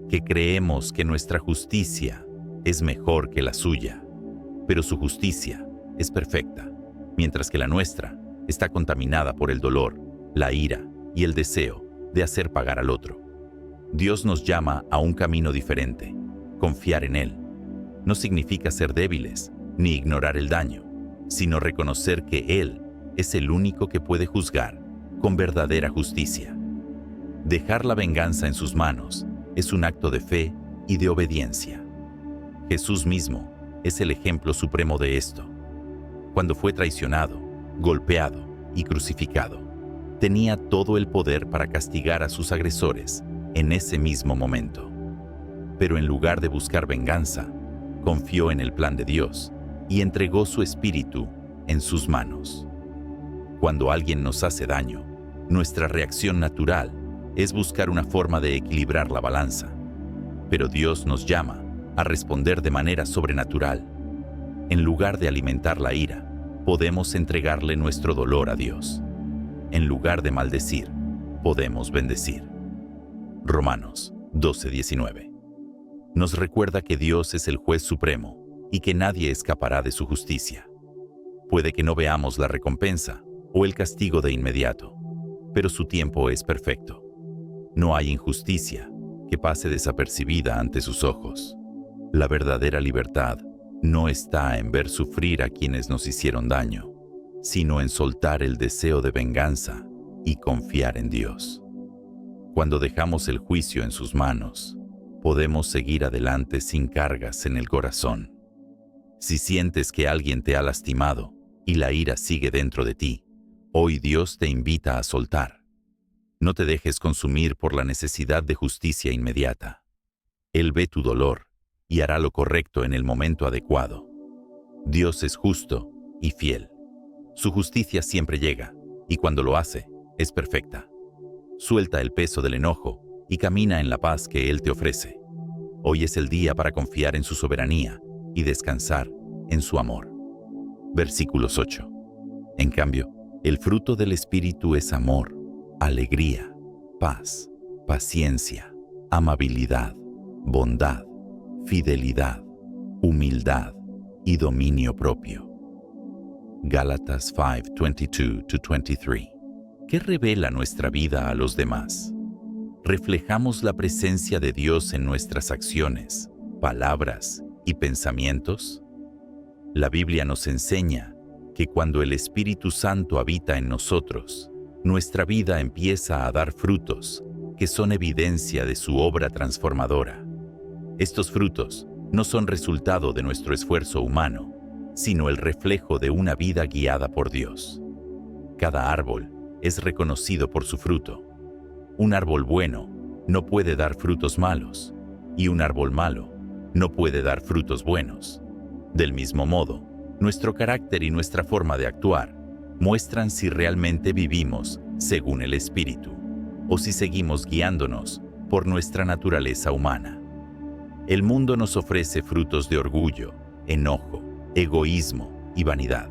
A: que creemos que nuestra justicia es mejor que la suya, pero su justicia es perfecta, mientras que la nuestra está contaminada por el dolor, la ira y el deseo de hacer pagar al otro. Dios nos llama a un camino diferente: confiar en Él. No significa ser débiles ni ignorar el daño, sino reconocer que Él es el único que puede juzgar con verdadera justicia. Dejar la venganza en sus manos es un acto de fe y de obediencia. Jesús mismo es el ejemplo supremo de esto. Cuando fue traicionado, golpeado y crucificado, tenía todo el poder para castigar a sus agresores en ese mismo momento. Pero en lugar de buscar venganza, confió en el plan de Dios y entregó su espíritu en sus manos. Cuando alguien nos hace daño, nuestra reacción natural es buscar una forma de equilibrar la balanza. Pero Dios nos llama a responder de manera sobrenatural. En lugar de alimentar la ira, podemos entregarle nuestro dolor a Dios. En lugar de maldecir, podemos bendecir. Romanos 12:19. Nos recuerda que Dios es el juez supremo y que nadie escapará de su justicia. Puede que no veamos la recompensa o el castigo de inmediato, pero su tiempo es perfecto. No hay injusticia que pase desapercibida ante sus ojos. La verdadera libertad no está en ver sufrir a quienes nos hicieron daño, sino en soltar el deseo de venganza y confiar en Dios. Cuando dejamos el juicio en sus manos, podemos seguir adelante sin cargas en el corazón. Si sientes que alguien te ha lastimado y la ira sigue dentro de ti, hoy Dios te invita a soltar. No te dejes consumir por la necesidad de justicia inmediata. Él ve tu dolor y hará lo correcto en el momento adecuado. Dios es justo y fiel. Su justicia siempre llega, y cuando lo hace, es perfecta. Suelta el peso del enojo y camina en la paz que Él te ofrece. Hoy es el día para confiar en su soberanía y descansar en su amor. Versículos 8. En cambio, el fruto del Espíritu es amor, alegría, paz, paciencia, amabilidad, bondad, fidelidad, humildad y dominio propio. Gálatas 5:22-23. ¿Qué revela nuestra vida a los demás? ¿Reflejamos la presencia de Dios en nuestras acciones, palabras y pensamientos? La Biblia nos enseña que cuando el Espíritu Santo habita en nosotros, nuestra vida empieza a dar frutos que son evidencia de su obra transformadora. Estos frutos no son resultado de nuestro esfuerzo humano, sino el reflejo de una vida guiada por Dios. Cada árbol es reconocido por su fruto. Un árbol bueno no puede dar frutos malos, y un árbol malo no puede dar frutos buenos. Del mismo modo, nuestro carácter y nuestra forma de actuar muestran si realmente vivimos según el Espíritu o si seguimos guiándonos por nuestra naturaleza humana. El mundo nos ofrece frutos de orgullo, enojo, egoísmo y vanidad,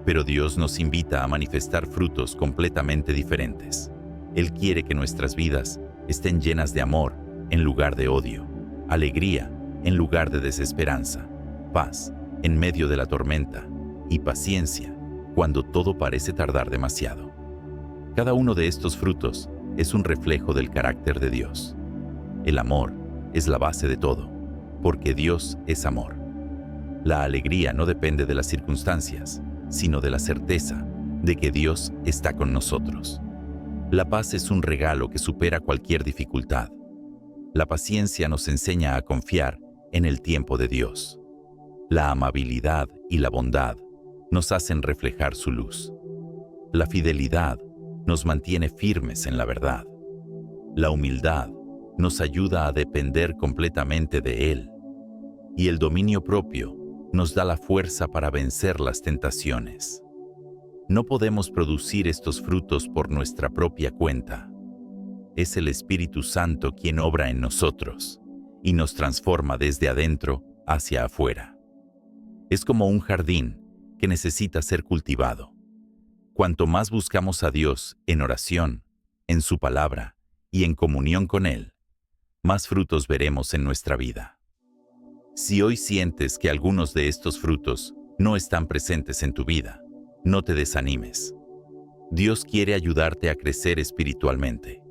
A: pero Dios nos invita a manifestar frutos completamente diferentes. Él quiere que nuestras vidas estén llenas de amor en lugar de odio, alegría en lugar de desesperanza, paz en medio de la tormenta y paciencia cuando todo parece tardar demasiado. Cada uno de estos frutos es un reflejo del carácter de Dios. El amor es la base de todo, porque Dios es amor. La alegría no depende de las circunstancias, sino de la certeza de que Dios está con nosotros. La paz es un regalo que supera cualquier dificultad. La paciencia nos enseña a confiar en el tiempo de Dios. La amabilidad y la bondad nos hacen reflejar su luz. La fidelidad nos mantiene firmes en la verdad. La humildad nos ayuda a depender completamente de Él. Y el dominio propio nos da la fuerza para vencer las tentaciones. No podemos producir estos frutos por nuestra propia cuenta. Es el Espíritu Santo quien obra en nosotros y nos transforma desde adentro hacia afuera. Es como un jardín que necesita ser cultivado. Cuanto más buscamos a Dios en oración, en su palabra y en comunión con Él, más frutos veremos en nuestra vida. Si hoy sientes que algunos de estos frutos no están presentes en tu vida, no te desanimes. Dios quiere ayudarte a crecer espiritualmente.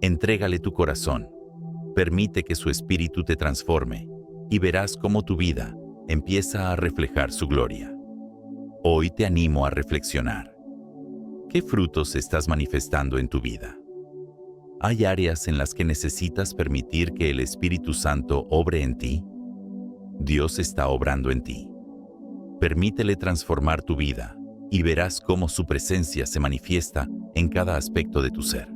A: Entrégale tu corazón, permite que su espíritu te transforme y verás cómo tu vida empieza a reflejar su gloria. Hoy te animo a reflexionar. ¿Qué frutos estás manifestando en tu vida? ¿Hay áreas en las que necesitas permitir que el Espíritu Santo obre en ti? Dios está obrando en ti. Permítele transformar tu vida y verás cómo su presencia se manifiesta en cada aspecto de tu ser.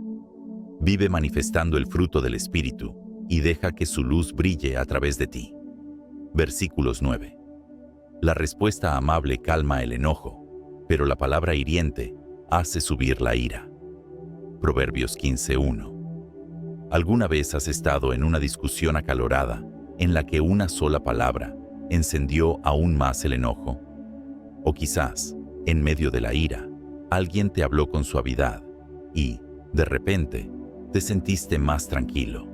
A: Vive manifestando el fruto del Espíritu y deja que su luz brille a través de ti. Versículos 9. La respuesta amable calma el enojo, pero la palabra hiriente hace subir la ira. Proverbios 15:1. ¿Alguna vez has estado en una discusión acalorada en la que una sola palabra encendió aún más el enojo? O quizás, en medio de la ira, alguien te habló con suavidad y, de repente, te sentiste más tranquilo.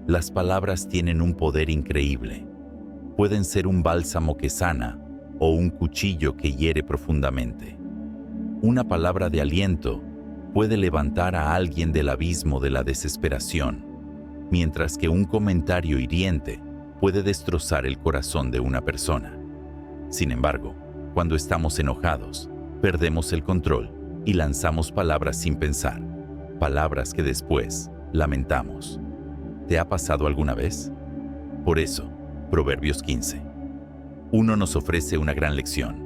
A: Las palabras tienen un poder increíble. Pueden ser un bálsamo que sana o un cuchillo que hiere profundamente. Una palabra de aliento puede levantar a alguien del abismo de la desesperación, mientras que un comentario hiriente puede destrozar el corazón de una persona. Sin embargo, cuando estamos enojados, perdemos el control y lanzamos palabras sin pensar, palabras que después lamentamos. ¿Te ha pasado alguna vez? Por eso, Proverbios 15. 1 nos ofrece una gran lección.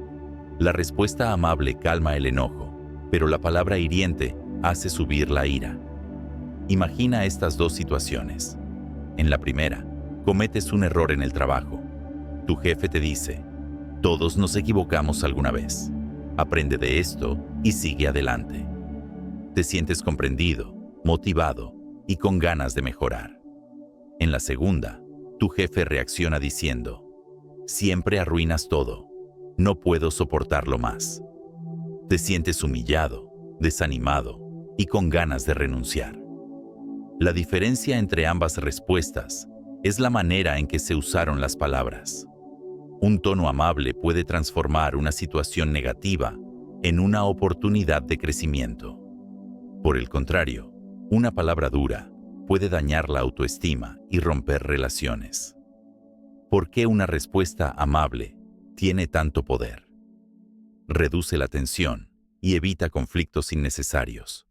A: La respuesta amable calma el enojo, pero la palabra hiriente hace subir la ira. Imagina estas dos situaciones. En la primera, cometes un error en el trabajo. Tu jefe te dice, todos nos equivocamos alguna vez. Aprende de esto y sigue adelante. Te sientes comprendido, motivado y con ganas de mejorar. En la segunda, tu jefe reacciona diciendo, siempre arruinas todo, no puedo soportarlo más. Te sientes humillado, desanimado y con ganas de renunciar. La diferencia entre ambas respuestas es la manera en que se usaron las palabras. Un tono amable puede transformar una situación negativa en una oportunidad de crecimiento. Por el contrario, una palabra dura puede dañar la autoestima y romper relaciones. ¿Por qué una respuesta amable tiene tanto poder? Reduce la tensión y evita conflictos innecesarios.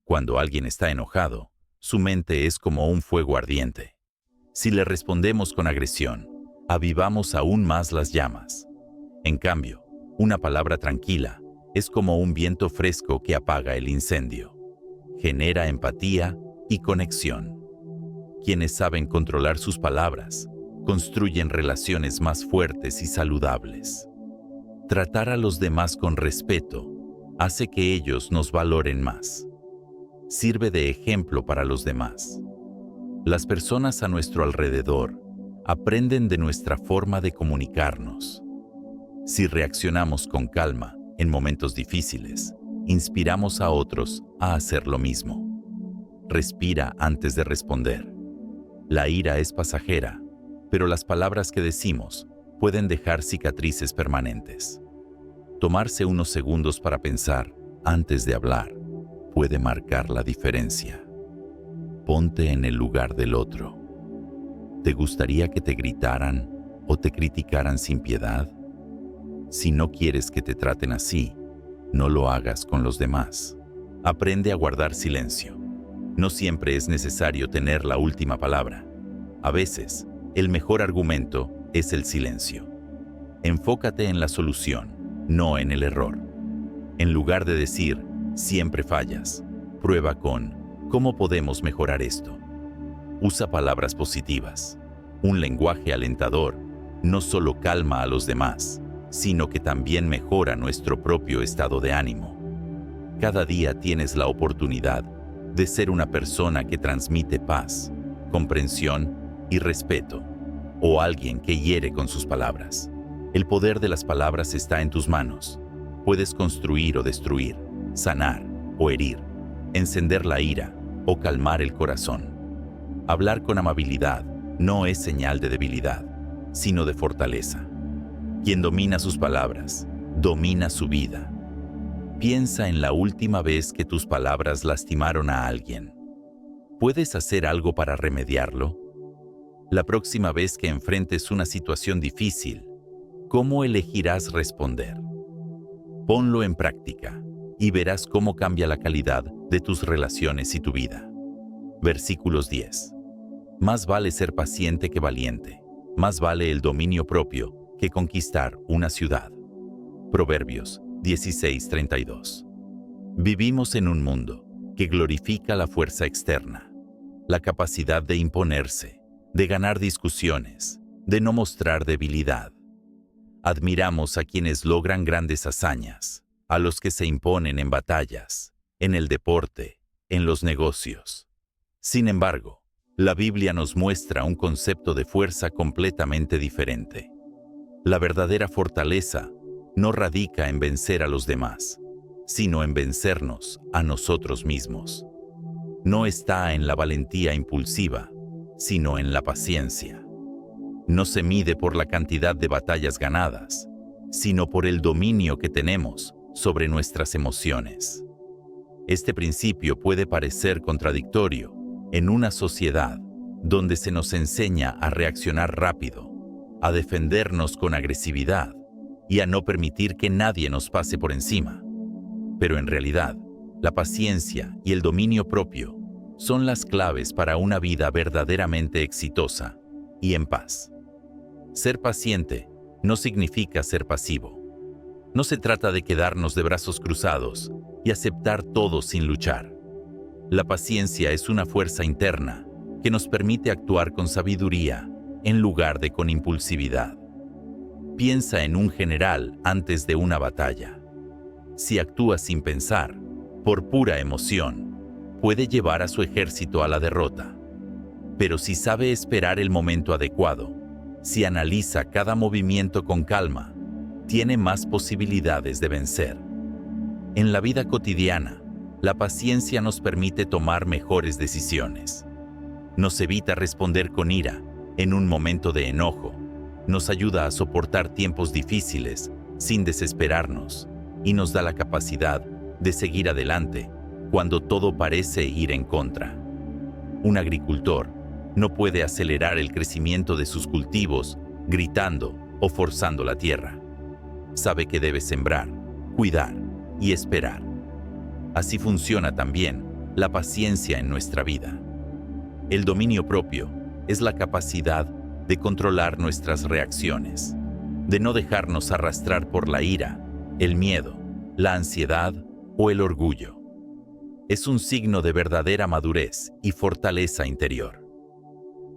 A: Cuando alguien está enojado, su mente es como un fuego ardiente. Si le respondemos con agresión, avivamos aún más las llamas. En cambio, una palabra tranquila es como un viento fresco que apaga el incendio. Genera empatía y conexión. Quienes saben controlar sus palabras construyen relaciones más fuertes y saludables. Tratar a los demás con respeto hace que ellos nos valoren más. Sirve de ejemplo para los demás. Las personas a nuestro alrededor aprenden de nuestra forma de comunicarnos. Si reaccionamos con calma en momentos difíciles, inspiramos a otros a hacer lo mismo. Respira antes de responder. La ira es pasajera, pero las palabras que decimos pueden dejar cicatrices permanentes. Tomarse unos segundos para pensar antes de hablar puede marcar la diferencia. Ponte en el lugar del otro. ¿Te gustaría que te gritaran o te criticaran sin piedad? Si no quieres que te traten así, no lo hagas con los demás. Aprende a guardar silencio. No siempre es necesario tener la última palabra. A veces, el mejor argumento es el silencio. Enfócate en la solución, no en el error. En lugar de decir, siempre fallas, prueba con, ¿cómo podemos mejorar esto? Usa palabras positivas. Un lenguaje alentador no solo calma a los demás, sino que también mejora nuestro propio estado de ánimo. Cada día tienes la oportunidad de ser una persona que transmite paz, comprensión y respeto, o alguien que hiere con sus palabras. El poder de las palabras está en tus manos. Puedes construir o destruir, sanar o herir, encender la ira o calmar el corazón. Hablar con amabilidad no es señal de debilidad, sino de fortaleza. Quien domina sus palabras, domina su vida. Piensa en la última vez que tus palabras lastimaron a alguien. ¿Puedes hacer algo para remediarlo? La próxima vez que enfrentes una situación difícil, ¿cómo elegirás responder? Ponlo en práctica y verás cómo cambia la calidad de tus relaciones y tu vida. Versículos 10. Más vale ser paciente que valiente. Más vale el dominio propio que conquistar una ciudad. Proverbios 16:32. Vivimos en un mundo que glorifica la fuerza externa, la capacidad de imponerse, de ganar discusiones, de no mostrar debilidad. Admiramos a quienes logran grandes hazañas, a los que se imponen en batallas, en el deporte, en los negocios. Sin embargo, la Biblia nos muestra un concepto de fuerza completamente diferente. La verdadera fortaleza no radica en vencer a los demás, sino en vencernos a nosotros mismos. No está en la valentía impulsiva, sino en la paciencia. No se mide por la cantidad de batallas ganadas, sino por el dominio que tenemos sobre nuestras emociones. Este principio puede parecer contradictorio en una sociedad donde se nos enseña a reaccionar rápido, a defendernos con agresividad y a no permitir que nadie nos pase por encima. Pero en realidad, la paciencia y el dominio propio son las claves para una vida verdaderamente exitosa y en paz. Ser paciente no significa ser pasivo. No se trata de quedarnos de brazos cruzados y aceptar todo sin luchar. La paciencia es una fuerza interna que nos permite actuar con sabiduría en lugar de con impulsividad. Piensa en un general antes de una batalla. Si actúa sin pensar, por pura emoción, puede llevar a su ejército a la derrota. Pero si sabe esperar el momento adecuado, si analiza cada movimiento con calma, tiene más posibilidades de vencer. En la vida cotidiana, la paciencia nos permite tomar mejores decisiones. Nos evita responder con ira en un momento de enojo, nos ayuda a soportar tiempos difíciles sin desesperarnos y nos da la capacidad de seguir adelante cuando todo parece ir en contra. Un agricultor no puede acelerar el crecimiento de sus cultivos gritando o forzando la tierra. Sabe que debe sembrar, cuidar y esperar. Así funciona también la paciencia en nuestra vida. El dominio propio es la capacidad de controlar nuestras reacciones, de no dejarnos arrastrar por la ira, el miedo, la ansiedad o el orgullo. Es un signo de verdadera madurez y fortaleza interior.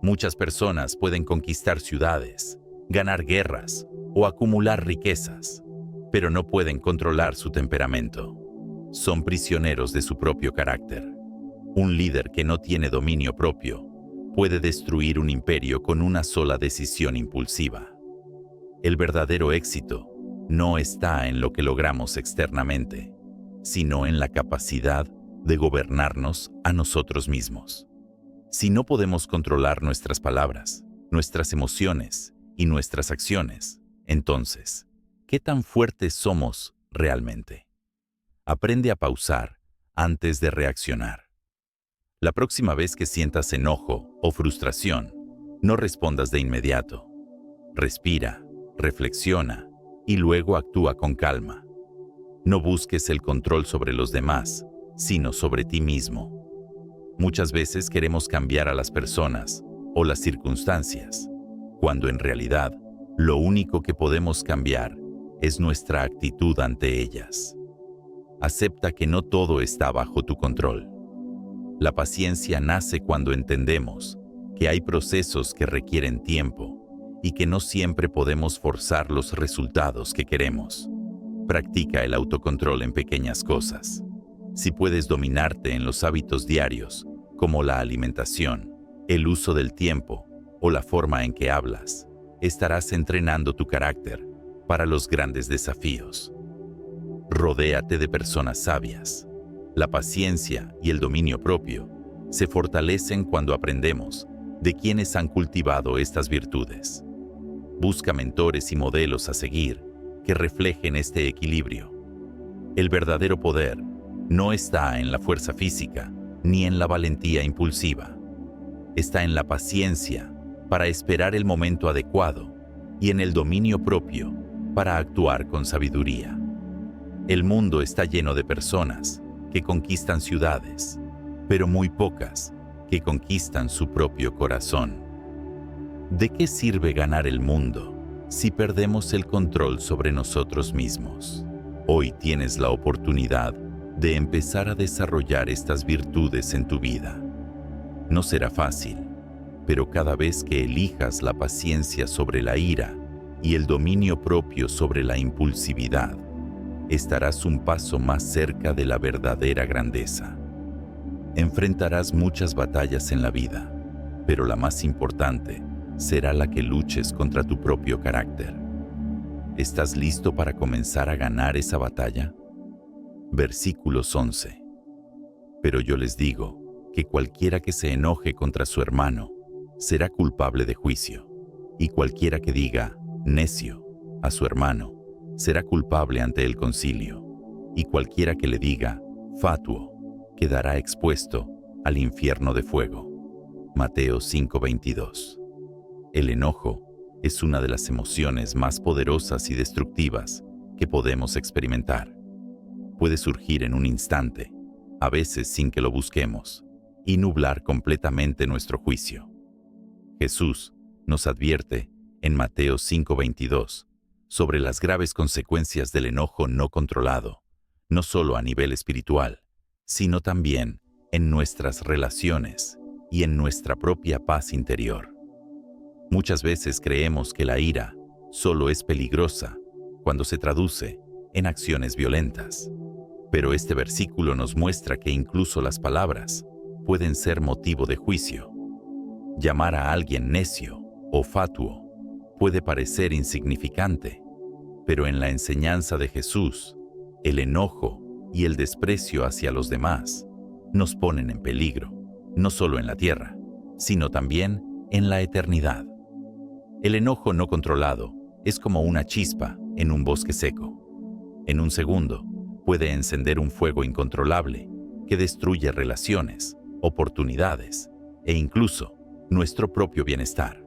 A: Muchas personas pueden conquistar ciudades, ganar guerras o acumular riquezas, pero no pueden controlar su temperamento. Son prisioneros de su propio carácter. Un líder que no tiene dominio propio puede destruir un imperio con una sola decisión impulsiva. El verdadero éxito no está en lo que logramos externamente, sino en la capacidad de gobernarnos a nosotros mismos. Si no podemos controlar nuestras palabras, nuestras emociones y nuestras acciones, entonces, ¿qué tan fuertes somos realmente? Aprende a pausar antes de reaccionar. La próxima vez que sientas enojo o frustración, no respondas de inmediato. Respira, reflexiona y luego actúa con calma. No busques el control sobre los demás, sino sobre ti mismo. Muchas veces queremos cambiar a las personas o las circunstancias, cuando en realidad lo único que podemos cambiar es nuestra actitud ante ellas. Acepta que no todo está bajo tu control. La paciencia nace cuando entendemos que hay procesos que requieren tiempo y que no siempre podemos forzar los resultados que queremos. Practica el autocontrol en pequeñas cosas. Si puedes dominarte en los hábitos diarios, como la alimentación, el uso del tiempo o la forma en que hablas, estarás entrenando tu carácter para los grandes desafíos. Rodéate de personas sabias. La paciencia y el dominio propio se fortalecen cuando aprendemos de quienes han cultivado estas virtudes. Busca mentores y modelos a seguir que reflejen este equilibrio. El verdadero poder no está en la fuerza física ni en la valentía impulsiva. Está en la paciencia para esperar el momento adecuado y en el dominio propio para actuar con sabiduría. El mundo está lleno de personas que conquistan ciudades, pero muy pocas que conquistan su propio corazón. ¿De qué sirve ganar el mundo si perdemos el control sobre nosotros mismos? Hoy tienes la oportunidad de empezar a desarrollar estas virtudes en tu vida. No será fácil, pero cada vez que elijas la paciencia sobre la ira y el dominio propio sobre la impulsividad, estarás un paso más cerca de la verdadera grandeza. Enfrentarás muchas batallas en la vida, pero la más importante será la que luches contra tu propio carácter. ¿Estás listo para comenzar a ganar esa batalla? Versículos 11. Pero yo les digo que cualquiera que se enoje contra su hermano será culpable de juicio, y cualquiera que diga necio a su hermano será culpable ante el concilio, y cualquiera que le diga fatuo quedará expuesto al infierno de fuego. Mateo 5:22. El enojo es una de las emociones más poderosas y destructivas que podemos experimentar. Puede surgir en un instante, a veces sin que lo busquemos, y nublar completamente nuestro juicio. Jesús nos advierte en Mateo 5:22 sobre las graves consecuencias del enojo no controlado, no solo a nivel espiritual, sino también en nuestras relaciones y en nuestra propia paz interior. Muchas veces creemos que la ira solo es peligrosa cuando se traduce en acciones violentas. Pero este versículo nos muestra que incluso las palabras pueden ser motivo de juicio. Llamar a alguien necio o fatuo puede parecer insignificante, pero en la enseñanza de Jesús, el enojo y el desprecio hacia los demás nos ponen en peligro, no solo en la tierra, sino también en la eternidad. El enojo no controlado es como una chispa en un bosque seco. En un segundo, puede encender un fuego incontrolable que destruye relaciones, oportunidades e incluso nuestro propio bienestar.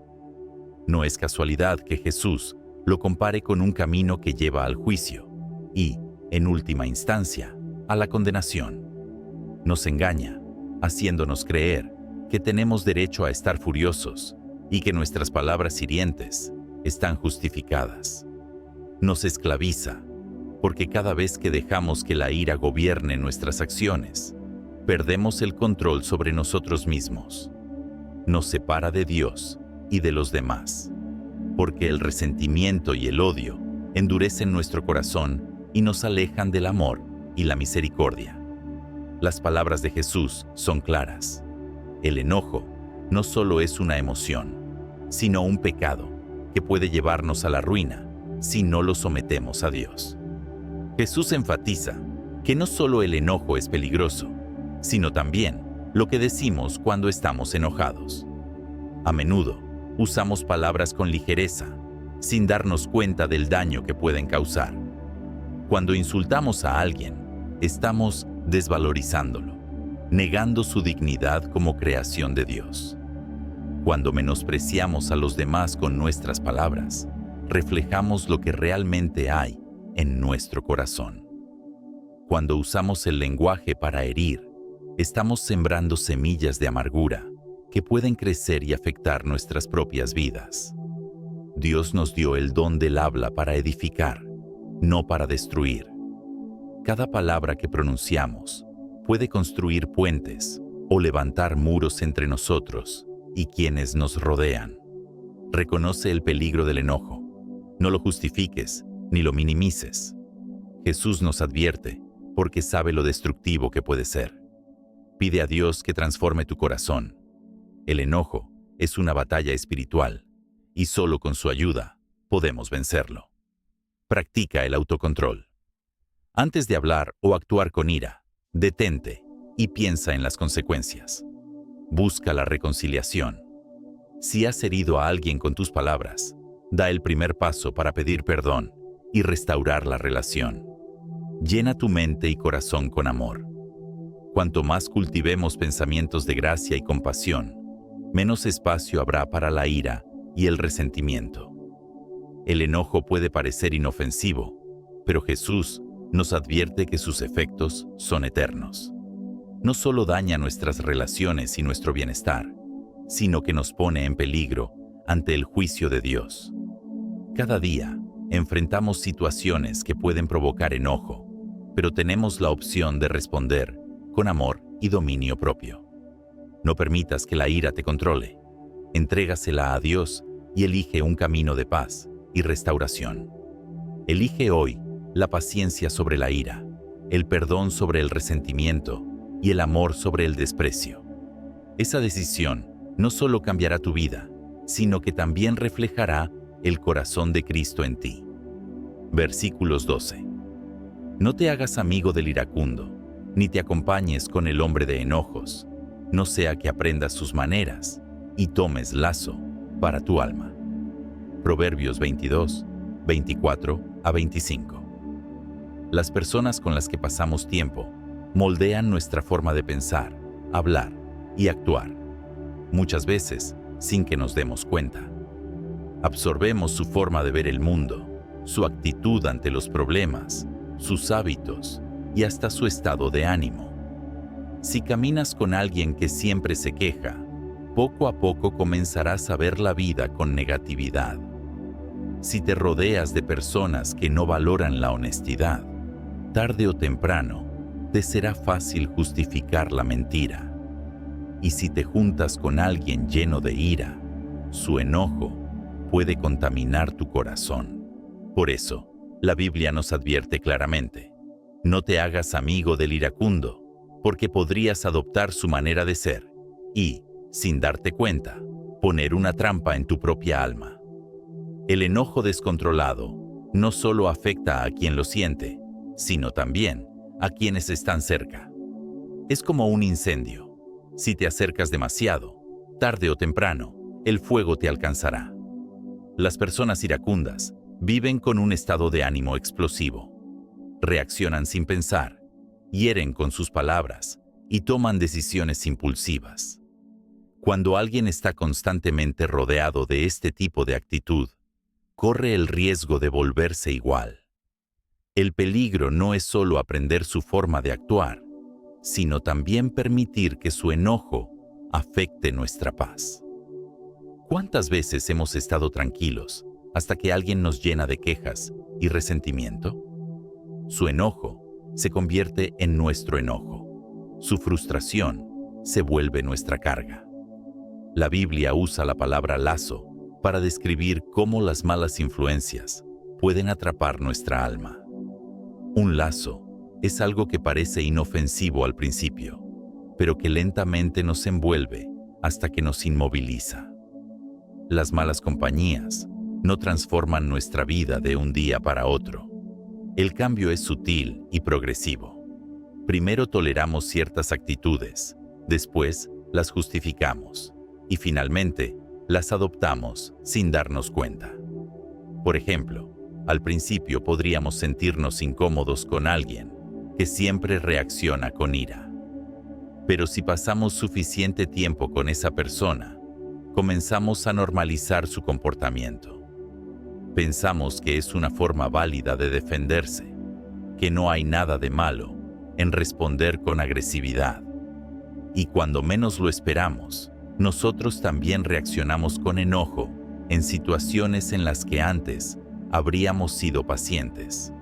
A: No es casualidad que Jesús lo compare con un camino que lleva al juicio y, en última instancia, a la condenación. Nos engaña, haciéndonos creer que tenemos derecho a estar furiosos y que nuestras palabras hirientes están justificadas. Nos esclaviza, porque cada vez que dejamos que la ira gobierne nuestras acciones, perdemos el control sobre nosotros mismos. nos separa de Dios y de los demás, porque el resentimiento y el odio endurecen nuestro corazón y nos alejan del amor y la misericordia. Las palabras de Jesús son claras. El enojo no solo es una emoción, sino un pecado que puede llevarnos a la ruina si no lo sometemos a Dios. Jesús enfatiza que no solo el enojo es peligroso, sino también lo que decimos cuando estamos enojados. A menudo usamos palabras con ligereza, sin darnos cuenta del daño que pueden causar. Cuando insultamos a alguien, estamos desvalorizándolo, negando su dignidad como creación de Dios. Cuando menospreciamos a los demás con nuestras palabras, reflejamos lo que realmente hay en nuestro corazón. Cuando usamos el lenguaje para herir, estamos sembrando semillas de amargura que pueden crecer y afectar nuestras propias vidas. Dios nos dio el don del habla para edificar, no para destruir. Cada palabra que pronunciamos puede construir puentes o levantar muros entre nosotros y quienes nos rodean. Reconoce el peligro del enojo. No lo justifiques ni lo minimices. Jesús nos advierte porque sabe lo destructivo que puede ser. Pide a Dios que transforme tu corazón. El enojo es una batalla espiritual y solo con su ayuda podemos vencerlo. Practica el autocontrol. Antes de hablar o actuar con ira, detente y piensa en las consecuencias. Busca la reconciliación. Si has herido a alguien con tus palabras, da el primer paso para pedir perdón y restaurar la relación. Llena tu mente y corazón con amor. Cuanto más cultivemos pensamientos de gracia y compasión, menos espacio habrá para la ira y el resentimiento. El enojo puede parecer inofensivo, pero Jesús nos advierte que sus efectos son eternos. No solo daña nuestras relaciones y nuestro bienestar, sino que nos pone en peligro ante el juicio de Dios. Cada día enfrentamos situaciones que pueden provocar enojo, pero tenemos la opción de responder con amor y dominio propio. No permitas que la ira te controle. Entrégasela a Dios y elige un camino de paz y restauración. Elige hoy la paciencia sobre la ira, el perdón sobre el resentimiento y el amor sobre el desprecio. Esa decisión no solo cambiará tu vida, sino que también reflejará el corazón de Cristo en ti. Versículos 12. No te hagas amigo del iracundo, ni te acompañes con el hombre de enojos, no sea que aprendas sus maneras y tomes lazo para tu alma. Proverbios 22, 24 a 25. Las personas con las que pasamos tiempo moldean nuestra forma de pensar, hablar y actuar, muchas veces sin que nos demos cuenta. Absorbemos su forma de ver el mundo, su actitud ante los problemas, sus hábitos y hasta su estado de ánimo. Si caminas con alguien que siempre se queja, poco a poco comenzarás a ver la vida con negatividad. Si te rodeas de personas que no valoran la honestidad, tarde o temprano te será fácil justificar la mentira. Y si te juntas con alguien lleno de ira, su enojo puede contaminar tu corazón. Por eso, la Biblia nos advierte claramente: no te hagas amigo del iracundo, porque podrías adoptar su manera de ser y, sin darte cuenta, poner una trampa en tu propia alma. El enojo descontrolado no solo afecta a quien lo siente, sino también a quienes están cerca. Es como un incendio. Si te acercas demasiado, tarde o temprano, el fuego te alcanzará. Las personas iracundas viven con un estado de ánimo explosivo. Reaccionan sin pensar, hieren con sus palabras y toman decisiones impulsivas. Cuando alguien está constantemente rodeado de este tipo de actitud, corre el riesgo de volverse igual. El peligro no es solo aprender su forma de actuar, sino también permitir que su enojo afecte nuestra paz. ¿Cuántas veces hemos estado tranquilos hasta que alguien nos llena de quejas y resentimiento? Su enojo se convierte en nuestro enojo. Su frustración se vuelve nuestra carga. La Biblia usa la palabra lazo para describir cómo las malas influencias pueden atrapar nuestra alma. Un lazo es algo que parece inofensivo al principio, pero que lentamente nos envuelve hasta que nos inmoviliza. Las malas compañías no transforman nuestra vida de un día para otro. El cambio es sutil y progresivo. Primero toleramos ciertas actitudes, después las justificamos y finalmente las adoptamos sin darnos cuenta. Por ejemplo, al principio podríamos sentirnos incómodos con alguien que siempre reacciona con ira. Pero si pasamos suficiente tiempo con esa persona, comenzamos a normalizar su comportamiento. Pensamos que es una forma válida de defenderse, que no hay nada de malo en responder con agresividad. Y cuando menos lo esperamos, nosotros también reaccionamos con enojo en situaciones en las que antes habríamos sido pacientes.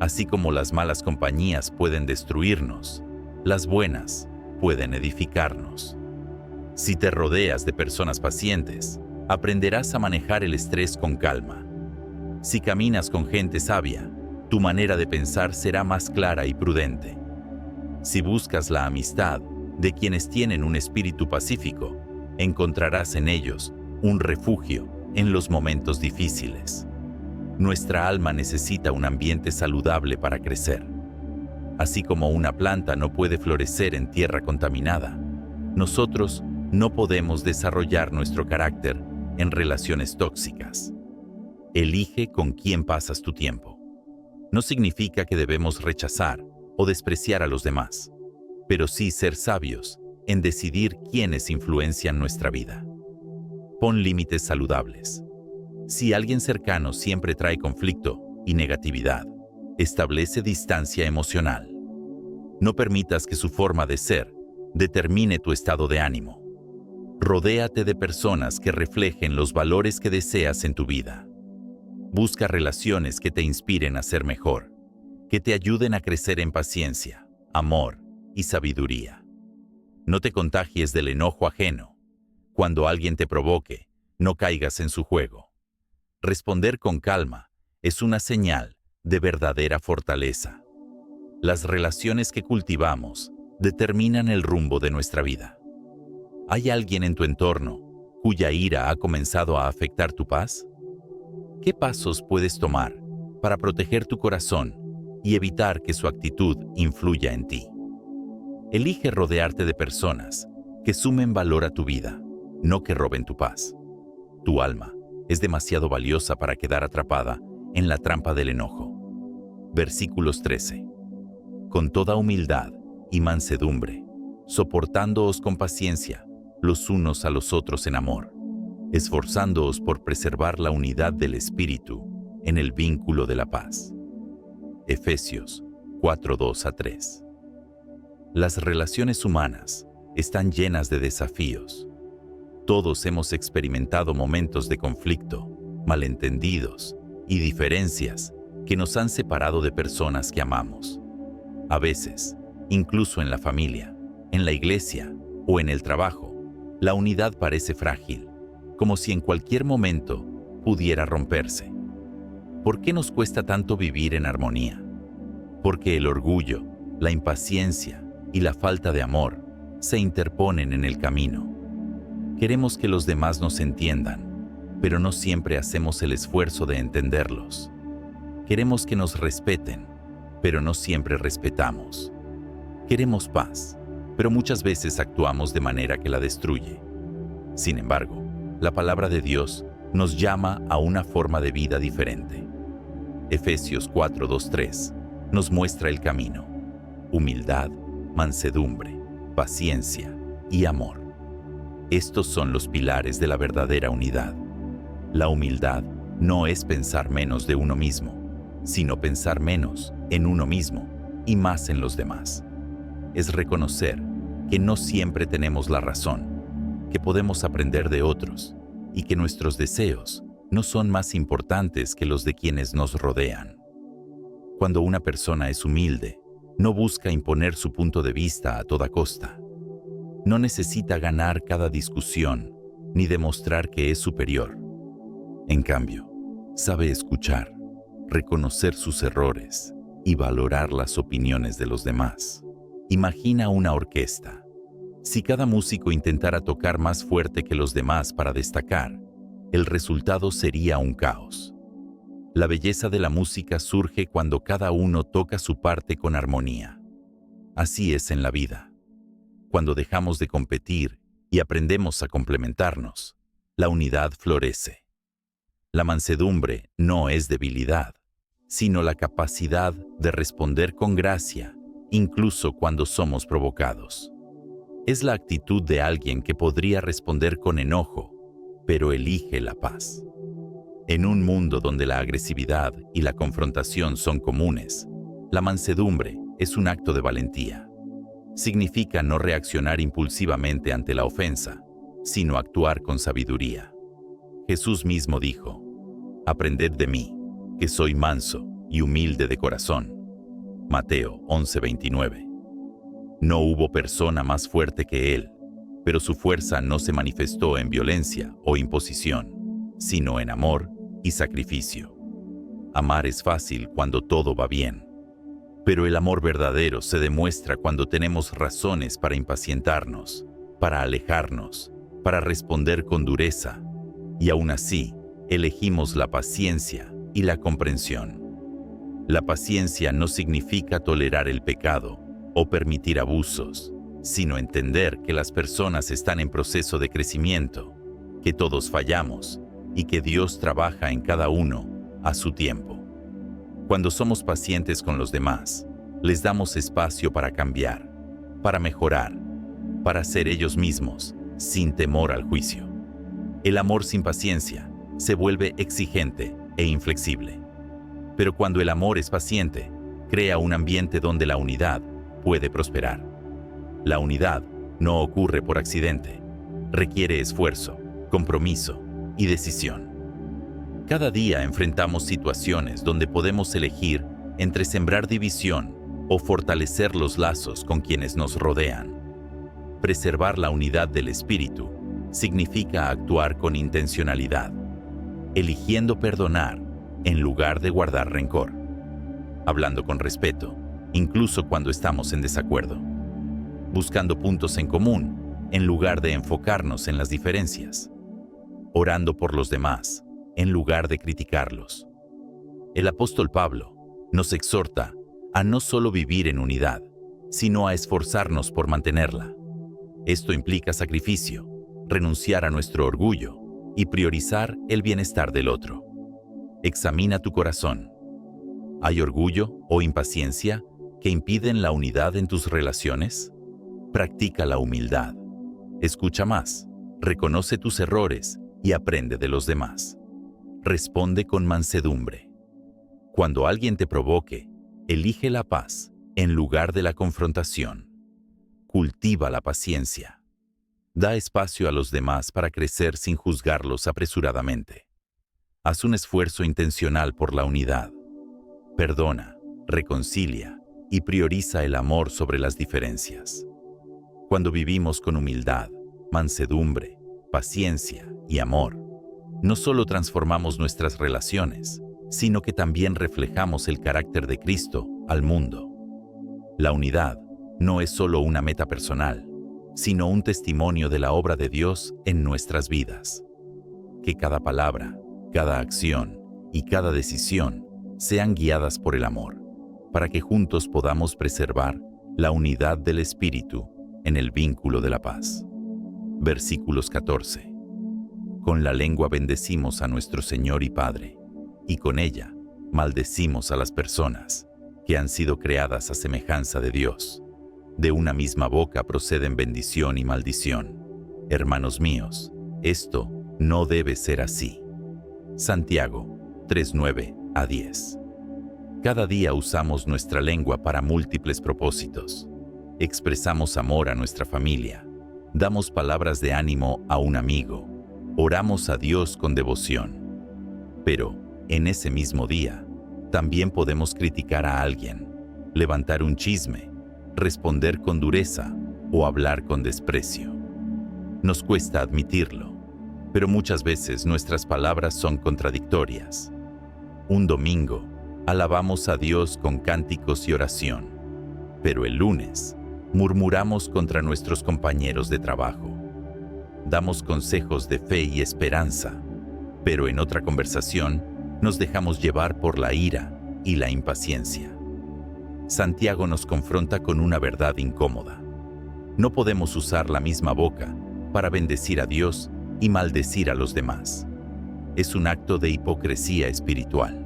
A: Así como las malas compañías pueden destruirnos, las buenas pueden edificarnos. Si te rodeas de personas pacientes, aprenderás a manejar el estrés con calma. Si caminas con gente sabia, tu manera de pensar será más clara y prudente. Si buscas la amistad de quienes tienen un espíritu pacífico, encontrarás en ellos un refugio en los momentos difíciles. Nuestra alma necesita un ambiente saludable para crecer. Así como una planta no puede florecer en tierra contaminada, nosotros no podemos desarrollar nuestro carácter en relaciones tóxicas. Elige con quién pasas tu tiempo. No significa que debemos rechazar o despreciar a los demás, pero sí ser sabios en decidir quiénes influencian nuestra vida. Pon límites saludables. Si alguien cercano siempre trae conflicto y negatividad, establece distancia emocional. No permitas que su forma de ser determine tu estado de ánimo. Rodéate de personas que reflejen los valores que deseas en tu vida. Busca relaciones que te inspiren a ser mejor, que te ayuden a crecer en paciencia, amor y sabiduría. No te contagies del enojo ajeno. Cuando alguien te provoque, no caigas en su juego. Responder con calma es una señal de verdadera fortaleza. Las relaciones que cultivamos determinan el rumbo de nuestra vida. ¿Hay alguien en tu entorno cuya ira ha comenzado a afectar tu paz? ¿Qué pasos puedes tomar para proteger tu corazón y evitar que su actitud influya en ti? Elige rodearte de personas que sumen valor a tu vida, no que roben tu paz. Tu alma es demasiado valiosa para quedar atrapada en la trampa del enojo. Versículos 13. Con toda humildad y mansedumbre, soportándoos con paciencia los unos a los otros en amor, esforzándoos por preservar la unidad del Espíritu en el vínculo de la paz. Efesios 4:2-3. Las relaciones humanas están llenas de desafíos. Todos hemos experimentado momentos de conflicto, malentendidos y diferencias que nos han separado de personas que amamos. A veces, incluso en la familia, en la iglesia o en el trabajo, la unidad parece frágil, como si en cualquier momento pudiera romperse. ¿Por qué nos cuesta tanto vivir en armonía? Porque el orgullo, la impaciencia y la falta de amor se interponen en el camino. Queremos que los demás nos entiendan, pero no siempre hacemos el esfuerzo de entenderlos. Queremos que nos respeten, pero no siempre respetamos. Queremos paz, pero muchas veces actuamos de manera que la destruye. Sin embargo, la palabra de Dios nos llama a una forma de vida diferente. Efesios 4:2-3 nos muestra el camino: humildad, mansedumbre, paciencia y amor. Estos son los pilares de la verdadera unidad. La humildad no es pensar menos de uno mismo, sino pensar menos en uno mismo y más en los demás. Es reconocer que no siempre tenemos la razón, que podemos aprender de otros y que nuestros deseos no son más importantes que los de quienes nos rodean. Cuando una persona es humilde, no busca imponer su punto de vista a toda costa. No necesita ganar cada discusión ni demostrar que es superior. En cambio, sabe escuchar, reconocer sus errores y valorar las opiniones de los demás. Imagina una orquesta. Si cada músico intentara tocar más fuerte que los demás para destacar, el resultado sería un caos. La belleza de la música surge cuando cada uno toca su parte con armonía. Así es en la vida. Cuando dejamos de competir y aprendemos a complementarnos, la unidad florece. La mansedumbre no es debilidad, sino la capacidad de responder con gracia, incluso cuando somos provocados. Es la actitud de alguien que podría responder con enojo, pero elige la paz. En un mundo donde la agresividad y la confrontación son comunes, la mansedumbre es un acto de valentía. Significa no reaccionar impulsivamente ante la ofensa, sino actuar con sabiduría. Jesús mismo dijo: «Aprended de mí, que soy manso y humilde de corazón». Mateo 11:29. No hubo persona más fuerte que él, pero su fuerza no se manifestó en violencia o imposición, sino en amor y sacrificio. Amar es fácil cuando todo va bien, pero el amor verdadero se demuestra cuando tenemos razones para impacientarnos, para alejarnos, para responder con dureza, y aún así elegimos la paciencia y la comprensión. La paciencia no significa tolerar el pecado o permitir abusos, sino entender que las personas están en proceso de crecimiento, que todos fallamos y que Dios trabaja en cada uno a su tiempo. Cuando somos pacientes con los demás, les damos espacio para cambiar, para mejorar, para ser ellos mismos, sin temor al juicio. El amor sin paciencia se vuelve exigente e inflexible. Pero cuando el amor es paciente, crea un ambiente donde la unidad puede prosperar. La unidad no ocurre por accidente, requiere esfuerzo, compromiso y decisión. Cada día enfrentamos situaciones donde podemos elegir entre sembrar división o fortalecer los lazos con quienes nos rodean. Preservar la unidad del espíritu significa actuar con intencionalidad, eligiendo perdonar en lugar de guardar rencor, hablando con respeto, incluso cuando estamos en desacuerdo, buscando puntos en común en lugar de enfocarnos en las diferencias, orando por los demás en lugar de criticarlos. El apóstol Pablo nos exhorta a no solo vivir en unidad, sino a esforzarnos por mantenerla. Esto implica sacrificio, renunciar a nuestro orgullo y priorizar el bienestar del otro. Examina tu corazón. ¿Hay orgullo o impaciencia que impiden la unidad en tus relaciones? Practica la humildad. Escucha más, reconoce tus errores y aprende de los demás. Responde con mansedumbre. Cuando alguien te provoque, elige la paz en lugar de la confrontación. Cultiva la paciencia. Da espacio a los demás para crecer sin juzgarlos apresuradamente. Haz un esfuerzo intencional por la unidad. Perdona, reconcilia y prioriza el amor sobre las diferencias. Cuando vivimos con humildad, mansedumbre, paciencia y amor, no solo transformamos nuestras relaciones, sino que también reflejamos el carácter de Cristo al mundo. La unidad no es solo una meta personal, sino un testimonio de la obra de Dios en nuestras vidas. Que cada palabra, cada acción y cada decisión sean guiadas por el amor, para que juntos podamos preservar la unidad del Espíritu en el vínculo de la paz. Versículos 14. Con la lengua bendecimos a nuestro Señor y Padre, y con ella maldecimos a las personas que han sido creadas a semejanza de Dios. De una misma boca proceden bendición y maldición. Hermanos míos, esto no debe ser así. Santiago 3:9-10. Cada día usamos nuestra lengua para múltiples propósitos. Expresamos amor a nuestra familia, damos palabras de ánimo a un amigo, oramos a Dios con devoción. Pero, en ese mismo día, también podemos criticar a alguien, levantar un chisme, responder con dureza o hablar con desprecio. Nos cuesta admitirlo, Pero muchas veces nuestras palabras son contradictorias. Un domingo, alabamos a Dios con cánticos y oración, pero el lunes, murmuramos contra nuestros compañeros de trabajo. Damos consejos de fe y esperanza, pero en otra conversación nos dejamos llevar por la ira y la impaciencia. Santiago nos confronta con una verdad incómoda. No podemos usar la misma boca para bendecir a Dios y maldecir a los demás. Es un acto de hipocresía espiritual.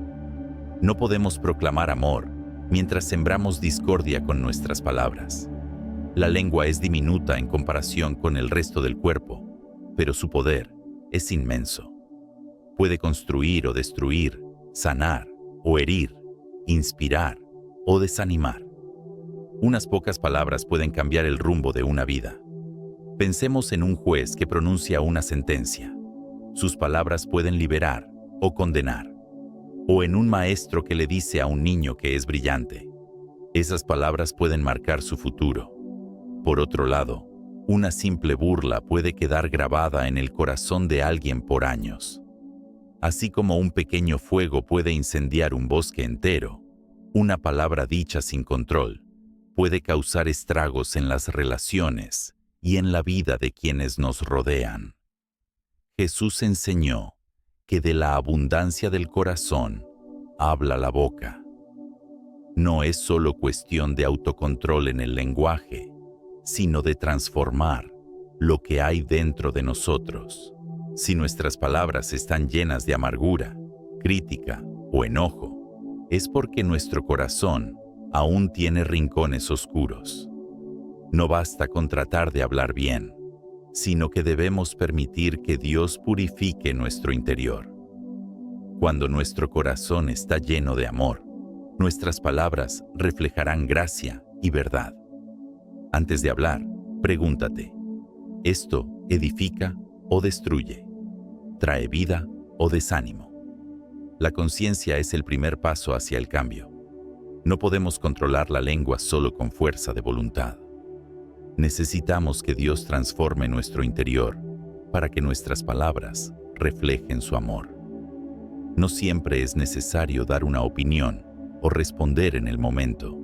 A: No podemos proclamar amor mientras sembramos discordia con nuestras palabras. La lengua es diminuta en comparación con el resto del cuerpo, pero su poder es inmenso. Puede construir o destruir, sanar o herir, inspirar o desanimar. Unas pocas palabras pueden cambiar el rumbo de una vida. Pensemos en un juez que pronuncia una sentencia. Sus palabras pueden liberar o condenar. O en un maestro que le dice a un niño que es brillante. Esas palabras pueden marcar su futuro. Por otro lado, una simple burla puede quedar grabada en el corazón de alguien por años. Así como un pequeño fuego puede incendiar un bosque entero, una palabra dicha sin control puede causar estragos en las relaciones y en la vida de quienes nos rodean. Jesús enseñó que de la abundancia del corazón habla la boca. No es solo cuestión de autocontrol en el lenguaje, sino de transformar lo que hay dentro de nosotros. Si nuestras palabras están llenas de amargura, crítica o enojo, es porque nuestro corazón aún tiene rincones oscuros. No basta con tratar de hablar bien, sino que debemos permitir que Dios purifique nuestro interior. Cuando nuestro corazón está lleno de amor, nuestras palabras reflejarán gracia y verdad. Antes de hablar, pregúntate, ¿esto edifica o destruye? ¿Trae vida o desánimo? La conciencia es el primer paso hacia el cambio. No podemos controlar la lengua solo con fuerza de voluntad. Necesitamos que Dios transforme nuestro interior para que nuestras palabras reflejen su amor. No siempre es necesario dar una opinión o responder en el momento.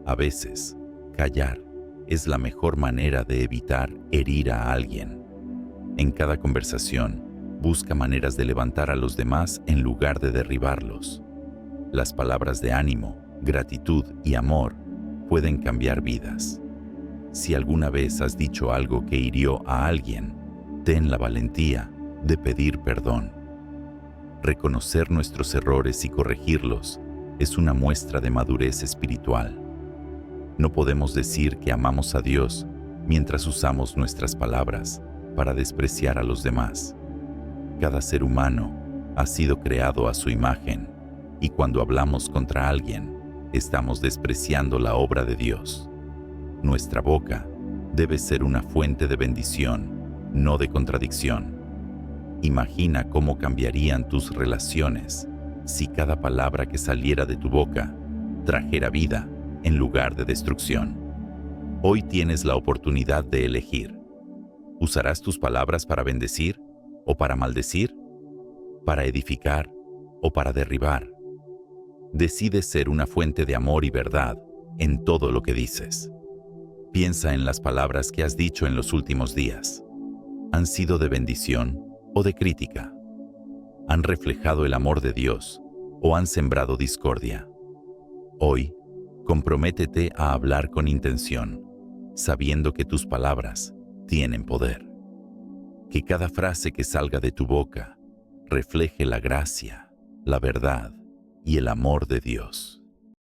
A: A veces, callar es la mejor manera de evitar herir a alguien. En cada conversación, busca maneras de levantar a los demás en lugar de derribarlos. Las palabras de ánimo, gratitud y amor pueden cambiar vidas. Si alguna vez has dicho algo que hirió a alguien, ten la valentía de pedir perdón. Reconocer nuestros errores y corregirlos es una muestra de madurez espiritual. No podemos decir que amamos a Dios mientras usamos nuestras palabras para despreciar a los demás. Cada ser humano ha sido creado a su imagen, y cuando hablamos contra alguien, estamos despreciando la obra de Dios. Nuestra boca debe ser una fuente de bendición, no de contradicción. Imagina cómo cambiarían tus relaciones si cada palabra que saliera de tu boca trajera vida en lugar de destrucción. Hoy tienes la oportunidad de elegir. ¿Usarás tus palabras para bendecir o para maldecir? ¿Para edificar o para derribar? Decide ser una fuente de amor y verdad en todo lo que dices. Piensa en las palabras que has dicho en los últimos días. ¿Han sido de bendición o de crítica? ¿Han reflejado el amor de Dios o han sembrado discordia? Hoy, comprométete a hablar con intención, sabiendo que tus palabras tienen poder. Que cada frase que salga de tu boca refleje la gracia, la verdad y el amor de Dios.